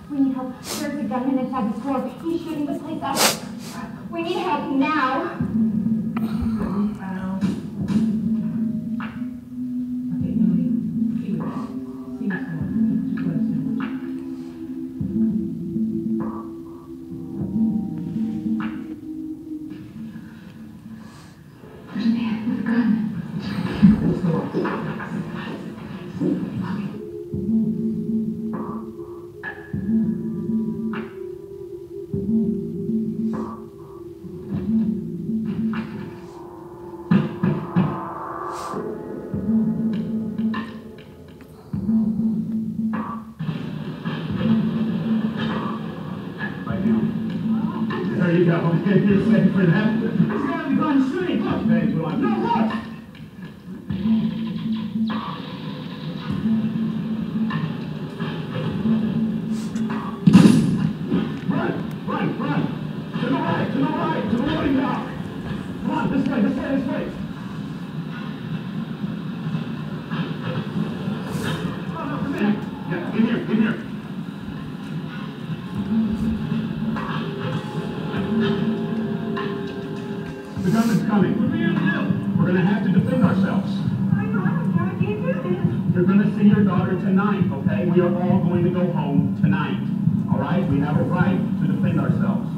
We need help. There's a gunman inside the store. He's shooting the place up. We need help now. There's a man with a gun. okay, you're safe for that. This guy's behind shooting. Look, thanks for like, no, look! Run! To the right, to the loading dock. Come on, this way. Oh, no, come in. Yeah, in here. The gunman's coming. What are we going to do? We're going to have to defend ourselves. I can't do this. You're going to see your daughter tonight, okay? We are all going to go home tonight. All right? We have a right to defend ourselves.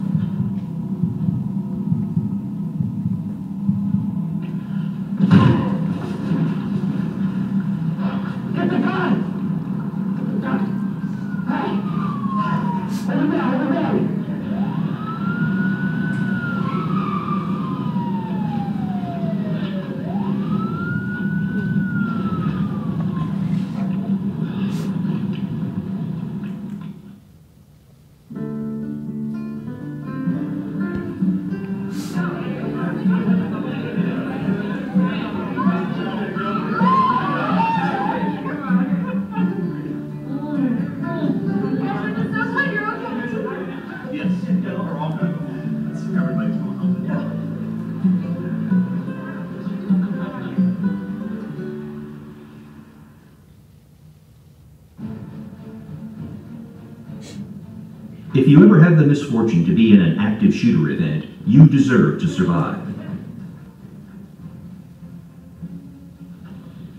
Get the gun! Hey! Hold it down! If you ever have the misfortune to be in an active shooter event, you deserve to survive.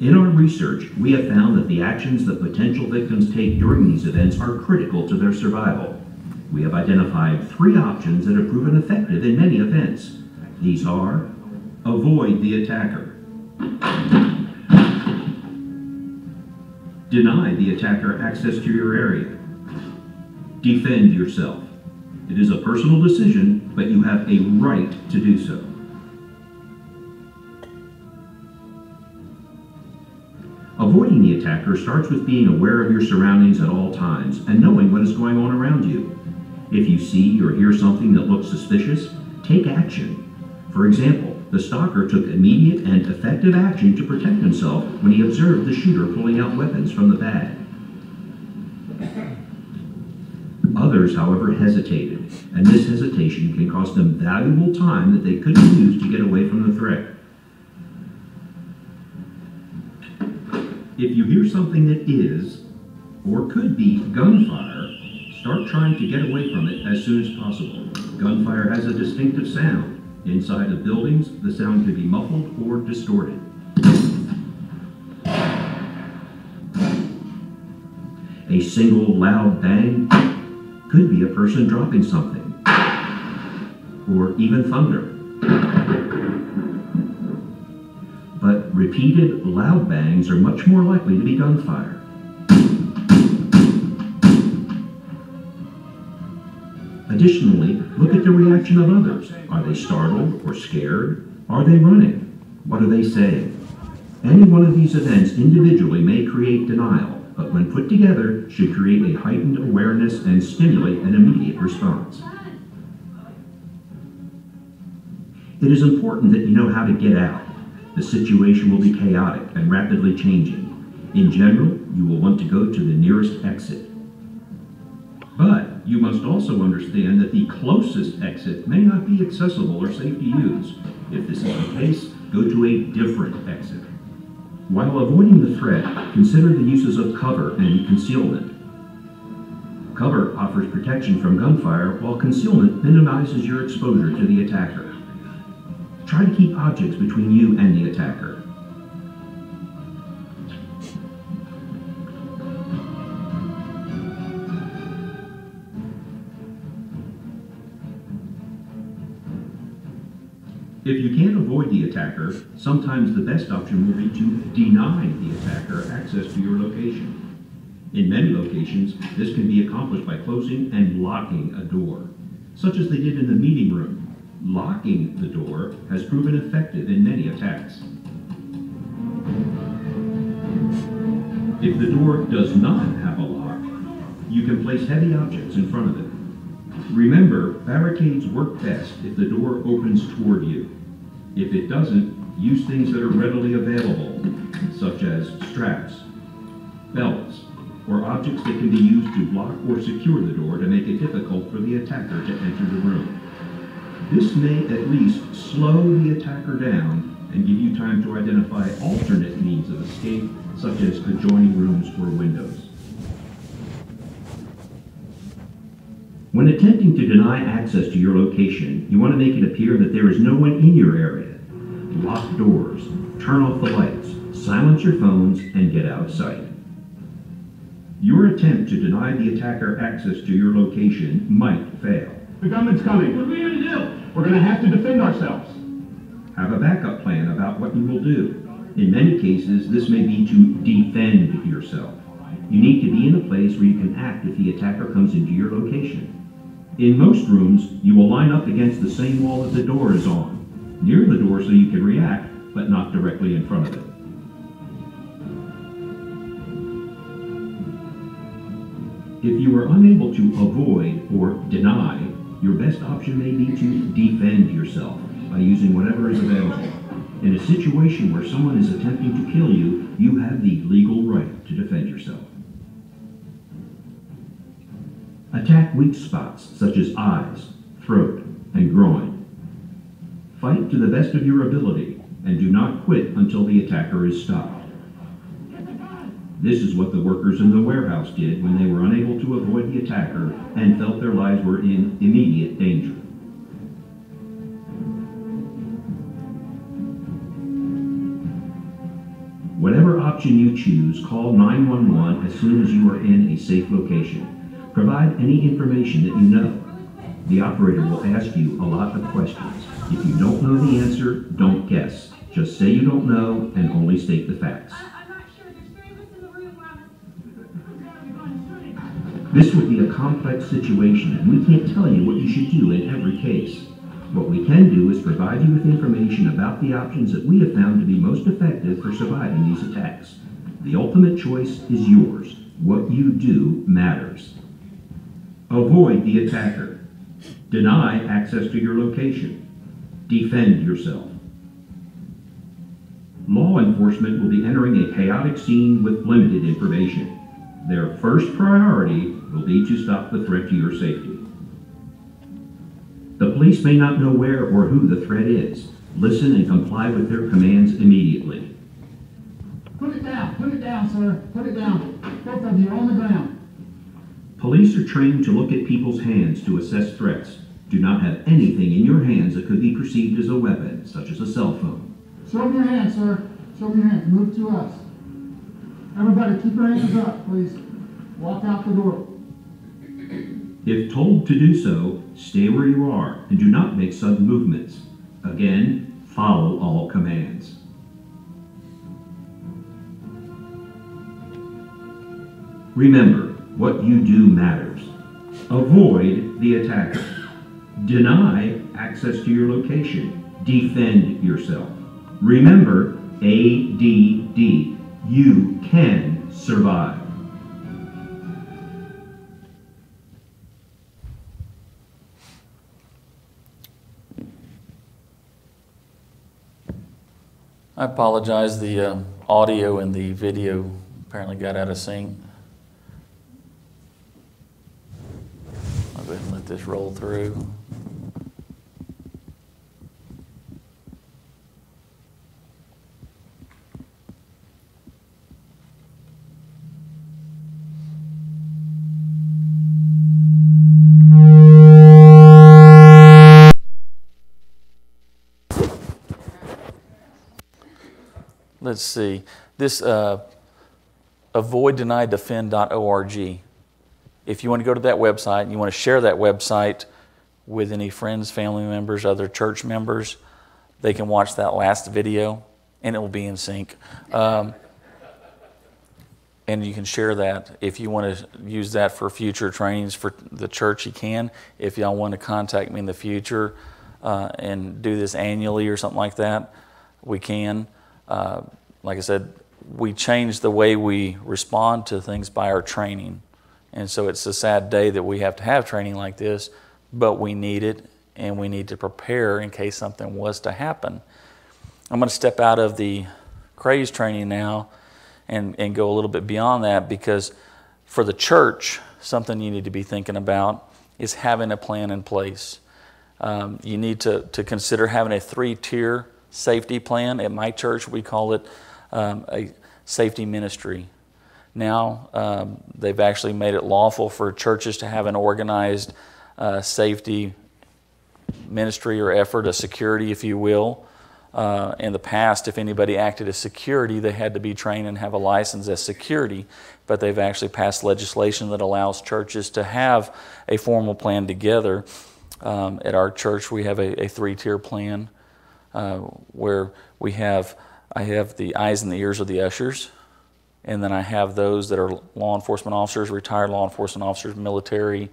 In our research, we have found that the actions that potential victims take during these events are critical to their survival. We have identified 3 options that have proven effective in many events. These are: avoid the attacker, deny the attacker access to your area, defend yourself. It is a personal decision, but you have a right to do so. Avoiding the attacker starts with being aware of your surroundings at all times and knowing what is going on around you. If you see or hear something that looks suspicious, take action. For example, the stalker took immediate and effective action to protect himself when he observed the shooter pulling out weapons from the bag. Others, however, hesitated, and this hesitation can cost them valuable time that they could have used to get away from the threat. If you hear something that is, or could be, gunfire, start trying to get away from it as soon as possible. Gunfire has a distinctive sound. Inside of buildings, the sound can be muffled or distorted. A single loud bang could be a person dropping something, or even thunder. But repeated loud bangs are much more likely to be gunfire. Additionally, look at the reaction of others. Are they startled or scared? Are they running? What are they saying? Any one of these events individually may create denial, but when put together should create a heightened awareness and stimulate an immediate response. It is important that you know how to get out. The situation will be chaotic and rapidly changing. In general, you will want to go to the nearest exit. But you must also understand that the closest exit may not be accessible or safe to use. If this is the case, go to a different exit. While avoiding the threat, consider the uses of cover and concealment. Cover offers protection from gunfire, while concealment minimizes your exposure to the attacker. Try to keep objects between you and the attacker. If you can't avoid the attacker, sometimes the best option will be to deny the attacker access to your location. In many locations, this can be accomplished by closing and locking a door, such as they did in the meeting room. Locking the door has proven effective in many attacks. If the door does not have a lock, you can place heavy objects in front of it. Remember, barricades work best if the door opens toward you. If it doesn't, use things that are readily available, such as straps, belts, or objects that can be used to block or secure the door to make it difficult for the attacker to enter the room. This may at least slow the attacker down and give you time to identify alternate means of escape, such as adjoining rooms or windows. When attempting to deny access to your location, you want to make it appear that there is no one in your area. Lock doors, turn off the lights, silence your phones, and get out of sight. Your attempt to deny the attacker access to your location might fail. The gunman's coming. What are we going to do? We're going to have to defend ourselves. Have a backup plan about what you will do. In many cases, this may be to defend yourself. You need to be in a place where you can act if the attacker comes into your location. In most rooms, you will line up against the same wall that the door is on, near the door so you can react, but not directly in front of it. If you are unable to avoid or deny, your best option may be to defend yourself by using whatever is available. In a situation where someone is attempting to kill you, you have the legal right to defend yourself. Attack weak spots such as eyes, throat, and groin. Fight to the best of your ability and do not quit until the attacker is stopped. This is what the workers in the warehouse did when they were unable to avoid the attacker and felt their lives were in immediate danger. Whatever option you choose, call 911 as soon as you are in a safe location. Provide any information that you know. The operator will ask you a lot of questions. If you don't know the answer, don't guess. Just say you don't know and only state the facts. This would be a complex situation, and we can't tell you what you should do in every case. What we can do is provide you with information about the options that we have found to be most effective for surviving these attacks. The ultimate choice is yours. What you do matters. Avoid the attacker. Deny access to your location. Defend yourself. Law enforcement will be entering a chaotic scene with limited information. Their first priority will be to stop the threat to your safety. The police may not know where or who the threat is. Listen and comply with their commands immediately. Put it down, sir. Put it down. Both of you on the ground. Police are trained to look at people's hands to assess threats. Do not have anything in your hands that could be perceived as a weapon, such as a cell phone. Show me your hands, sir. Show me your hands. Move to us. Everybody, keep your hands up, please. Walk out the door. If told to do so, stay where you are and do not make sudden movements. Again, follow all commands. Remember, what you do matters. Avoid the attacker. Deny access to your location. Defend yourself. Remember, ADD. You can survive. I apologize, the audio and the video apparently got out of sync. I'll go ahead and let this roll through. Let's see. This avoiddeniedefend.org. If you want to go to that website and you want to share that website with any friends, family members, other church members, they can watch that last video and it will be in sync. And you can share that. If you want to use that for future trainings for the church, you can. If y'all want to contact me in the future and do this annually or something like that, we can. Like I said, we change the way we respond to things by our training. And so it's a sad day that we have to have training like this, but we need it, and we need to prepare in case something was to happen. I'm going to step out of the craze training now and go a little bit beyond that, because for the church, something you need to be thinking about is having a plan in place. You need to consider having a 3-tier safety plan. At my church, we call it a safety ministry. Now, they've actually made it lawful for churches to have an organized safety ministry or effort, a security, if you will. In the past, if anybody acted as security, they had to be trained and have a license as security. But they've actually passed legislation that allows churches to have a formal plan together. At our church, we have a 3-tier plan where I have the eyes and the ears of the ushers, and then I have those that are law enforcement officers, retired law enforcement officers, military,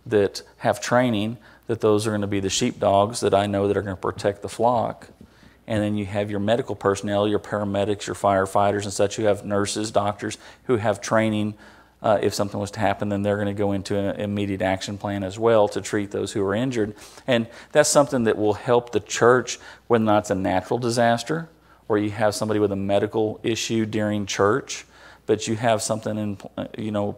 that have training, that those are going to be the sheepdogs that I know that are going to protect the flock. And then you have your medical personnel, your paramedics, your firefighters and such, who have nurses, doctors, who have training. If something was to happen, then they're going to go into an immediate action plan as well to treat those who are injured. And that's something that will help the church, whether or not it's a natural disaster or you have somebody with a medical issue during church, but you have something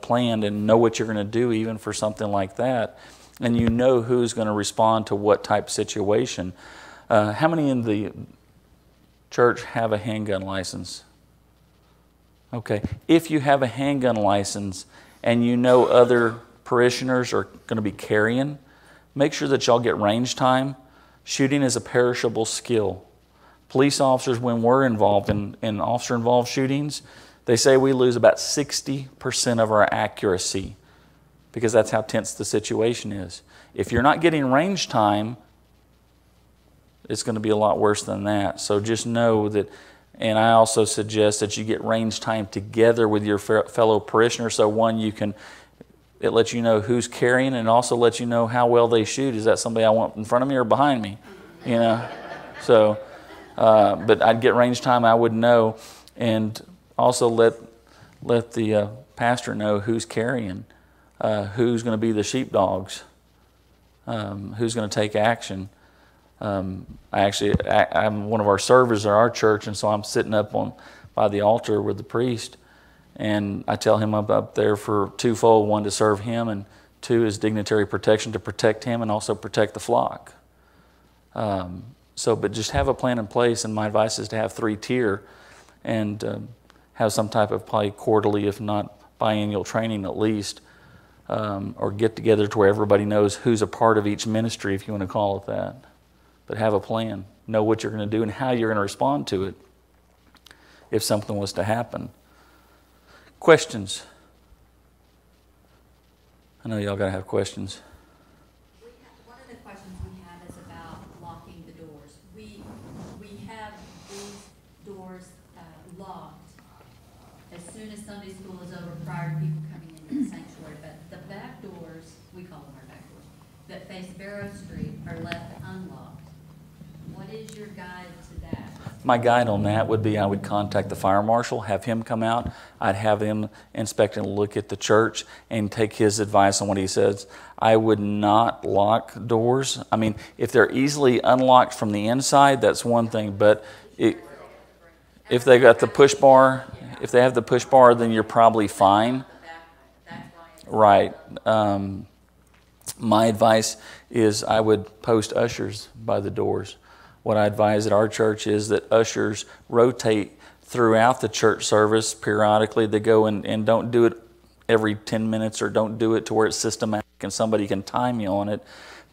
planned and know what you're going to do even for something like that. And you know who's going to respond to what type of situation. How many in the church have a handgun license? Okay. If you have a handgun license and you know other parishioners are going to be carrying, make sure that y'all get range time. Shooting is a perishable skill. Police officers, when we're involved in officer-involved shootings, they say we lose about 60% of our accuracy because that's how tense the situation is. If you're not getting range time, it's going to be a lot worse than that. So just know that. And I also suggest that you get range time together with your fellow parishioners. So one, it lets you know who's carrying, and also lets you know how well they shoot. Is that somebody I want in front of me or behind me? So, but I'd get range time. I would know, and also let the pastor know who's carrying, who's going to be the sheepdogs, who's going to take action. I'm one of our servers at our church, and so I'm sitting up by the altar with the priest, and I tell him I'm up there for twofold: one, to serve him, and two, is dignitary protection, to protect him and also protect the flock. But just have a plan in place, and my advice is to have 3-tier and have some type of probably quarterly, if not biannual training at least, or get together to where everybody knows who's a part of each ministry, if you want to call it that. But have a plan. Know what you're going to do and how you're going to respond to it if something was to happen. Questions? I know y'all got to have questions. One of the questions we have is about locking the doors. We have these doors locked as soon as Sunday school is over, prior to people coming into the sanctuary. But the back doors, we call them our back doors, that face Barrow Street are left unlocked. What is your guide to that? My guide on that would be I would contact the fire marshal, have him come out. I'd have him inspect and look at the church and take his advice on what he says. I would not lock doors. I mean, if they're easily unlocked from the inside, that's one thing. But if they got the push bar, if they have the push bar, then you're probably fine. Right. My advice is I would post ushers by the doors. What I advise at our church is that ushers rotate throughout the church service periodically. They go and don't do it every 10 minutes or don't do it to where it's systematic and somebody can time you on it,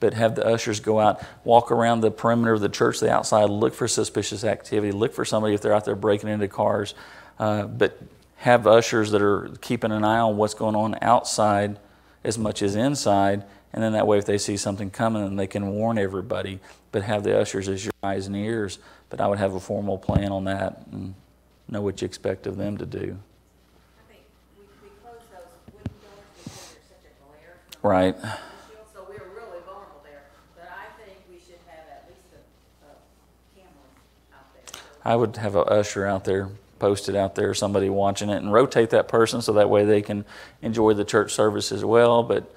but have the ushers go out, walk around the perimeter of the church, the outside, look for suspicious activity, look for somebody if they're out there breaking into cars, but have ushers that are keeping an eye on what's going on outside as much as inside. And then that way, if they see something coming, then they can warn everybody. But have the ushers as your eyes and ears. But I would have a formal plan on that and know what you expect of them to do. I think we close those wooden doors because there's such a glare. Right. So we're really vulnerable there. But I think we should have at least a camera out there. I would have an usher out there, posted out there, somebody watching it, and rotate that person so that way they can enjoy the church service as well. But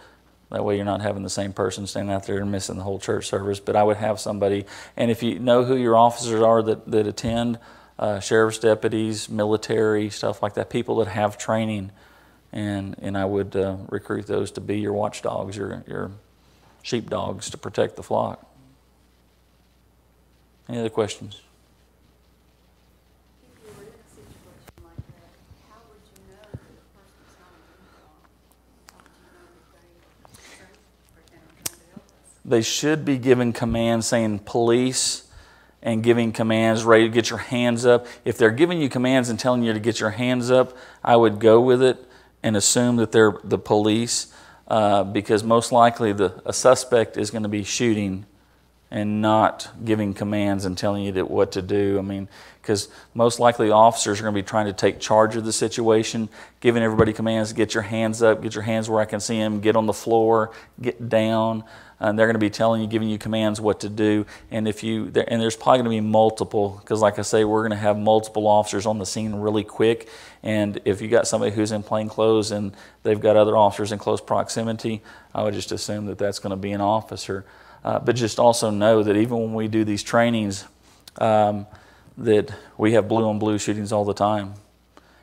That way you're not having the same person standing out there and missing the whole church service. But I would have somebody, and if you know who your officers are that attend, sheriff's deputies, military, stuff like that, people that have training, and I would recruit those to be your watchdogs, your sheepdogs to protect the flock. Any other questions? If you were in a situation like that, how would you know that the person's not a uniform? How would you know that they are safe or trying to help us? They should be giving commands saying police and giving commands, ready to get your hands up. If they're giving you commands and telling you to get your hands up, I would go with it and assume that they're the police, because most likely a suspect is going to be shooting and not giving commands and telling you what to do. I mean, because most likely officers are going to be trying to take charge of the situation, giving everybody commands, get your hands up, get your hands where I can see them, get on the floor, get down. And they're going to be telling you, giving you commands what to do. And there's probably going to be multiple, because like I say, we're going to have multiple officers on the scene really quick. And if you got somebody who's in plain clothes and they've got other officers in close proximity, I would just assume that that's going to be an officer. But just also know that even when we do these trainings, that we have blue on blue shootings all the time.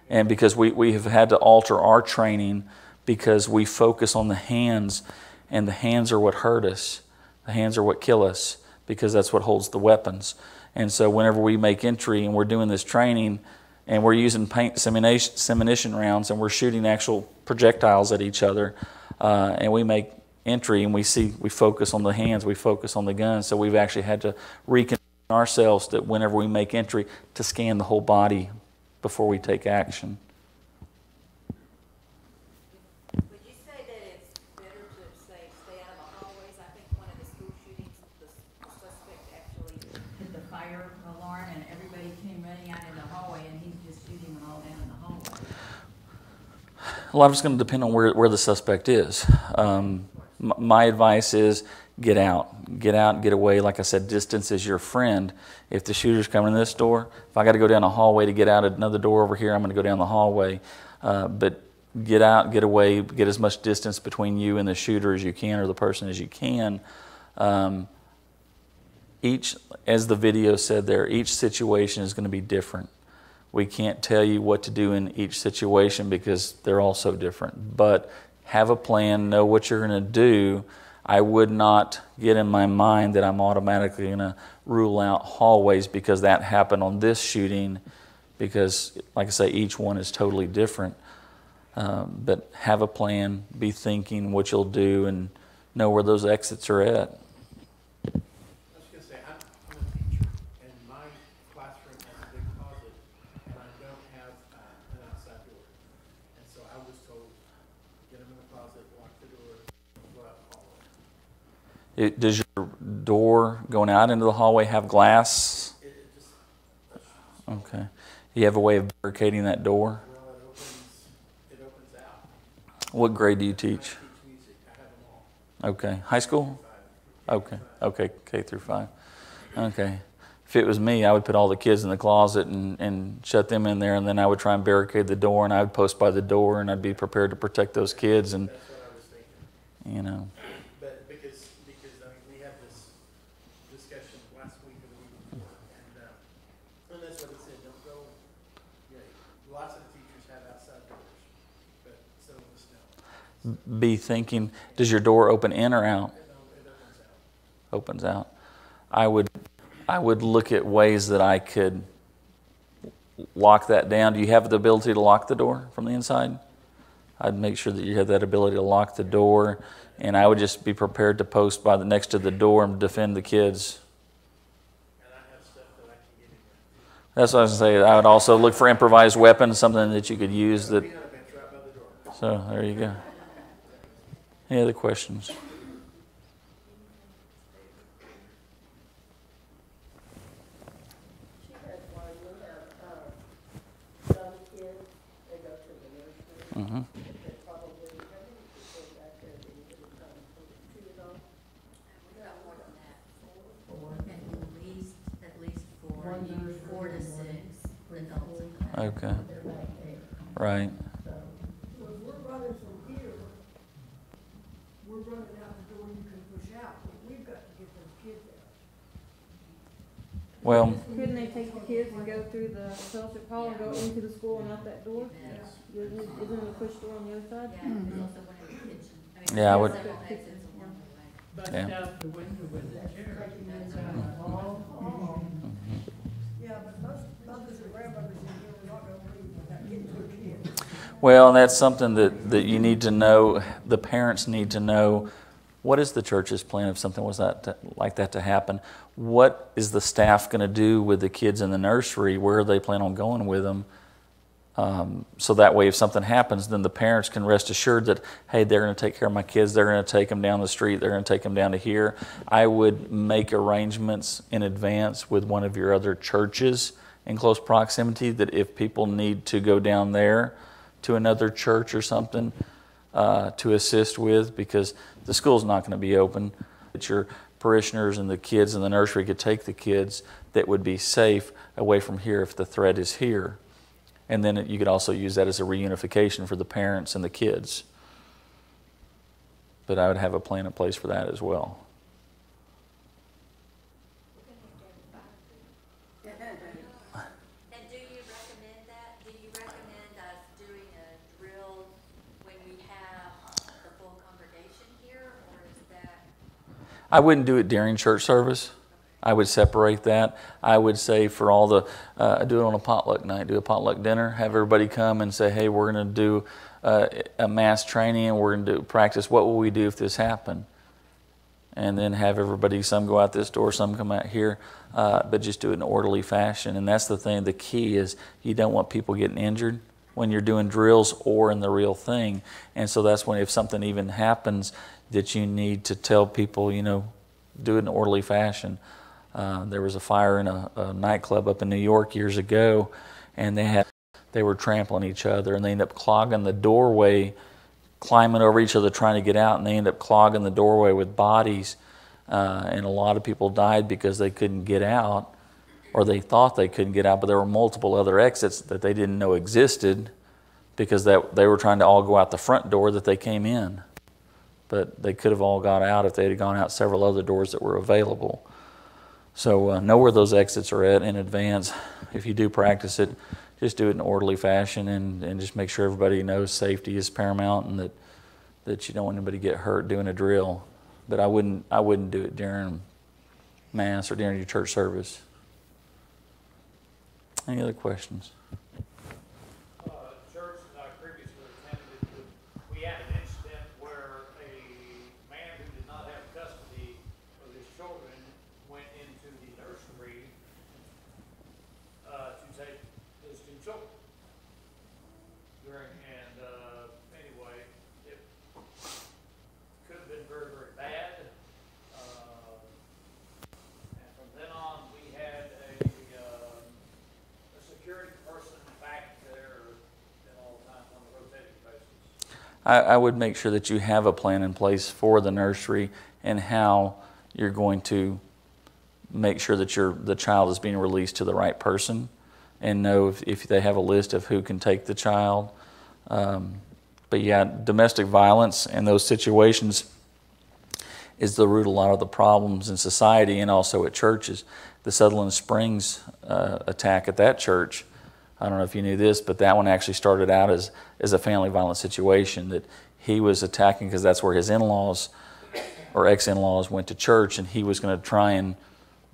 And because we have had to alter our training because we focus on the hands, and the hands are what hurt us. The hands are what kill us, because that's what holds the weapons. And so whenever we make entry and we're doing this training and we're using paint semination rounds and we're shooting actual projectiles at each other, and we make entry and we focus on the hands, we focus on the guns. So we've actually had to recondition ourselves that whenever we make entry to scan the whole body before we take action. Would you say that it's better to stay out of the hallways? I think one of the school shootings, the suspect actually hit the fire alarm and everybody came running out in the hallway and he's just shooting them all down in the hallway. A lot of it's going to depend on where the suspect is. My advice is get out, get away. Like I said, distance is your friend. If the shooter's coming in this door, if I got to go down a hallway to get out at another door over here, I'm going to go down the hallway. But get out, get away, get as much distance between you and the shooter as you can, or the person as you can. As the video said there, each situation is going to be different. We can't tell you what to do in each situation because they're all so different. But have a plan, know what you're going to do. I would not get in my mind that I'm automatically going to rule out hallways because that happened on this shooting, because, like I say, each one is totally different. But have a plan, be thinking what you'll do, and know where those exits are at. I was going to say, I'm a teacher, and my classroom has a big closet, and I don't have an outside door. And so I was told, get them in the closet, lock the door, and go out the hallway. Does your door going out into the hallway have glass? It just, Okay. Do you have a way of barricading that door? well, it opens out. What grade do you I teach? teach music, I have them all. Okay. High school? Okay. K through 5. Okay. If it was me, I would put all the kids in the closet and shut them in there, and then I would try and barricade the door, and I would post by the door, and I'd be prepared to protect those kids. And That's what I was thinking. you know, But because I mean, we had this discussion last week or the week before, and that's what it said, don't go, lots of teachers have outside doors, but some of us don't. be thinking, does your door open in or out? It opens out. Opens out. I would look at ways that I could lock that down. Do you have the ability to lock the door from the inside? I'd make sure that you have that ability to lock the door, and I would just be prepared to post by next to the door and defend the kids. And I have stuff that I can get in there. That's what I was going to say. I would also look for improvised weapons, something that you could use. That. Peanut bench right by the door. So there you go. Any other questions? She has one. We have some kids, they go to the nursery. Mm-hmm. They probably, how many people back there do you get from 2 years old? We got more than that. Four. At least 4, One nursery, 4 to 6 adults in the back. Okay. They're back there, Right. so. We're running from here, we're running Well, Couldn't they take the kids and go through the fellowship hall and go into the school and out that door? Isn't there a push door on the other side? yeah, I would. Bust Yeah. out the window with the chair. Yeah, but most mothers and grandmothers in here are not gonna leave without getting to a kid. Well, and that's something that you need to know. The parents need to know, what is the church's plan if something was like that to happen? What is the staff going to do with the kids in the nursery? Where they plan on going with them? So that way, if something happens, then the parents can rest assured that, hey, they're going to take care of my kids. They're going to take them down the street. They're going to take them down to here. I would make arrangements in advance with one of your other churches in close proximity, that if people need to go down there to another church or something to assist with, because the school's not going to be open, that your parishioners and the kids in the nursery could take the kids that would be safe away from here if the threat is here. And then you could also use that as a reunification for the parents and the kids. But I would have a plan in place for that as well. And do you recommend that? Do you recommend us doing a drill when we have the full congregation here, or is that? I wouldn't do it during church service. I would separate that. I would say for all the, do it on a potluck night, do a potluck dinner, have everybody come and say, hey, we're going to do a mass training, and we're going to do practice. What will we do if this happened? And then have everybody, some go out this door, some come out here, but just do it in an orderly fashion. And that's the thing. The key is you don't want people getting injured when you're doing drills or in the real thing. And so that's when, if something even happens, that you need to tell people, do it in an orderly fashion. There was a fire in a nightclub up in New York years ago, and they were trampling each other, and they ended up clogging the doorway, climbing over each other trying to get out, and they ended up clogging the doorway with bodies, and a lot of people died because they couldn't get out, or they thought they couldn't get out, but there were multiple other exits that they didn't know existed, because they were trying to all go out the front door that they came in. But they could have all got out if they had gone out several other doors that were available. So know where those exits are at in advance. If you do practice it, just do it in an orderly fashion, and just make sure everybody knows safety is paramount, and that you don't want anybody to get hurt doing a drill. But I wouldn't do it during Mass or during your church service. Any other questions? Church that I previously attended, we had an incident where a man who did not have custody of his children went into the nursery to take his two children. Anyway, it could have been very, very bad. And from then on, we had a security person back there at all times on a rotating basis. I would make sure that you have a plan in place for the nursery and how you're going to make sure that the child is being released to the right person, and know if they have a list of who can take the child. But yeah, domestic violence and those situations is the root of a lot of the problems in society and also at churches. The Sutherland Springs attack at that church, I don't know if you knew this, but that one actually started out as a family violence situation, that he was attacking because that's where his in-laws or ex-in-laws went to church, and he was going to try and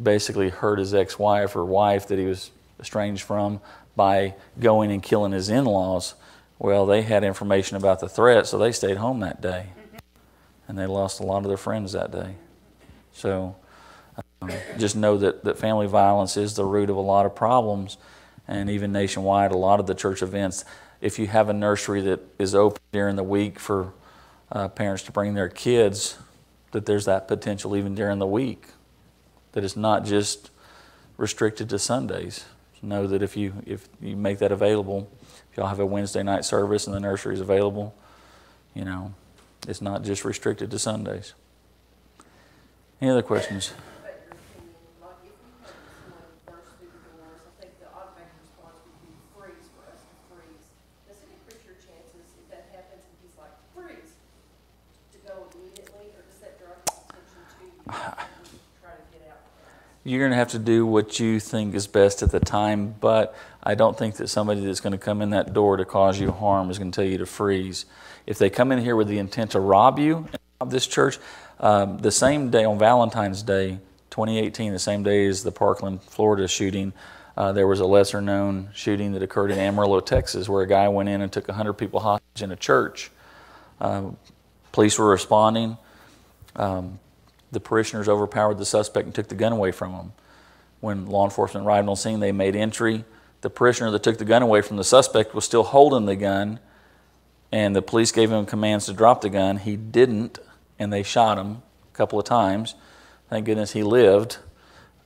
basically hurt his ex-wife or wife that he was estranged from by going and killing his in-laws. Well, they had information about the threat, so they stayed home that day. And they lost a lot of their friends that day. So just know that family violence is the root of a lot of problems. And even nationwide, a lot of the church events, if you have a nursery that is open during the week for parents to bring their kids, that there's that potential even during the week, that it's not just restricted to Sundays. Know that if you make that available, if y'all have a Wednesday night service and the nursery is available, it's not just restricted to Sundays. Any other questions? But your opinion, like if we had someone burst through the doors, I think the automatic response would be freeze for us to freeze. Does it increase your chances if that happens and he's like, freeze, to go immediately, or does that draw his attention to you and try to get out fast? you're going to have to do what you think is best at the time, but I don't think that somebody that's going to come in that door to cause you harm is going to tell you to freeze. If they come in here with the intent to rob you and rob this church, the same day on Valentine's Day, 2018, the same day as the Parkland, Florida shooting, there was a lesser-known shooting that occurred in Amarillo, Texas, where a guy went in and took 100 people hostage in a church. Police were responding. The parishioners overpowered the suspect and took the gun away from him. When law enforcement arrived on scene, they made entry. The parishioner that took the gun away from the suspect was still holding the gun, and the police gave him commands to drop the gun. He didn't, and they shot him a couple of times. Thank goodness he lived.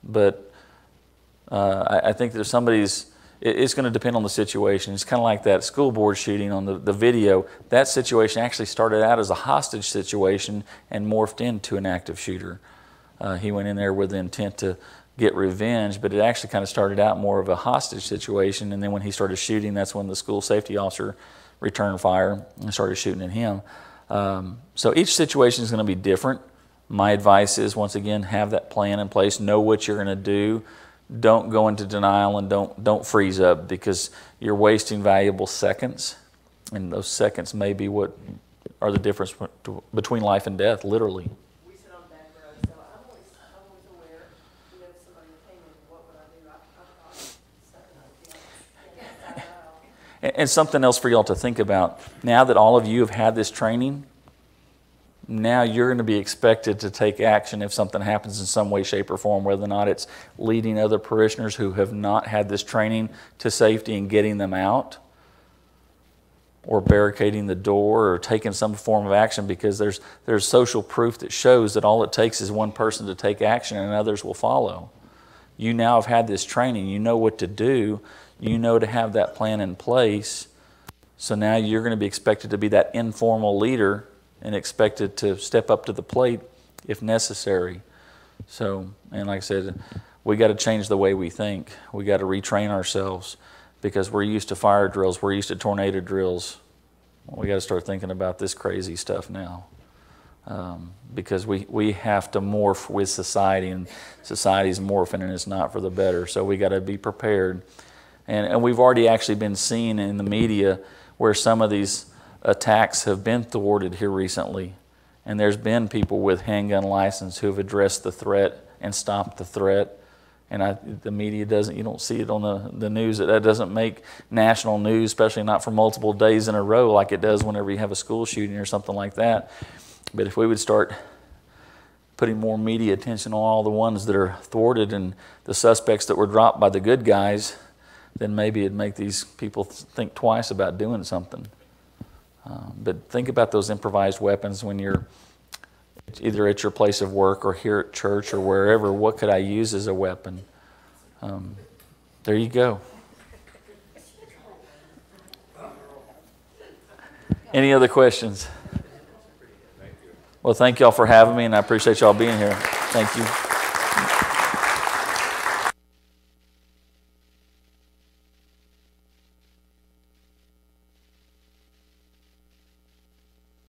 But I think there's it's going to depend on the situation. It's kind of like that school board shooting on the video. That situation actually started out as a hostage situation and morphed into an active shooter. He went in there with the intent to get revenge, but it actually kind of started out more of a hostage situation, and then when he started shooting, that's when the school safety officer returned fire and started shooting at him. So each situation is going to be different. My advice is, once again, have that plan in place, know what you're going to do. Don't go into denial, and don't freeze up, because you're wasting valuable seconds, and those seconds may be what are the difference between life and death, literally. We sit on back row, so I'm always aware, if somebody came in, what would I do? I thought something. And something else for y'all to think about. Now that all of you have had this training, now you're going to be expected to take action if something happens in some way, shape, or form, whether or not it's leading other parishioners who have not had this training to safety and getting them out, or barricading the door, or taking some form of action, because there's social proof that shows that all it takes is one person to take action and others will follow. You now have had this training. You know what to do. You know to have that plan in place. So now you're going to be expected to be that informal leader and expected to step up to the plate if necessary. So, and like I said, we got to change the way we think. We got to retrain ourselves, because we're used to fire drills. We're used to tornado drills. We got to start thinking about this crazy stuff now, because we have to morph with society, and society's morphing, and it's not for the better. So we got to be prepared. And we've already actually been seeing in the media where some of these attacks have been thwarted here recently, and there's been people with handgun license who have addressed the threat and stopped the threat. And the media doesn't, you don't see it on the news. That doesn't make national news, especially not for multiple days in a row like it does whenever you have a school shooting or something like that. But if we would start putting more media attention on all the ones that are thwarted and the suspects that were dropped by the good guys, then maybe it'd make these people think twice about doing something. But think about those improvised weapons when you're either at your place of work or here at church or wherever. What could I use as a weapon? There you go. Any other questions? Well, thank y'all for having me, and I appreciate y'all being here. Thank you.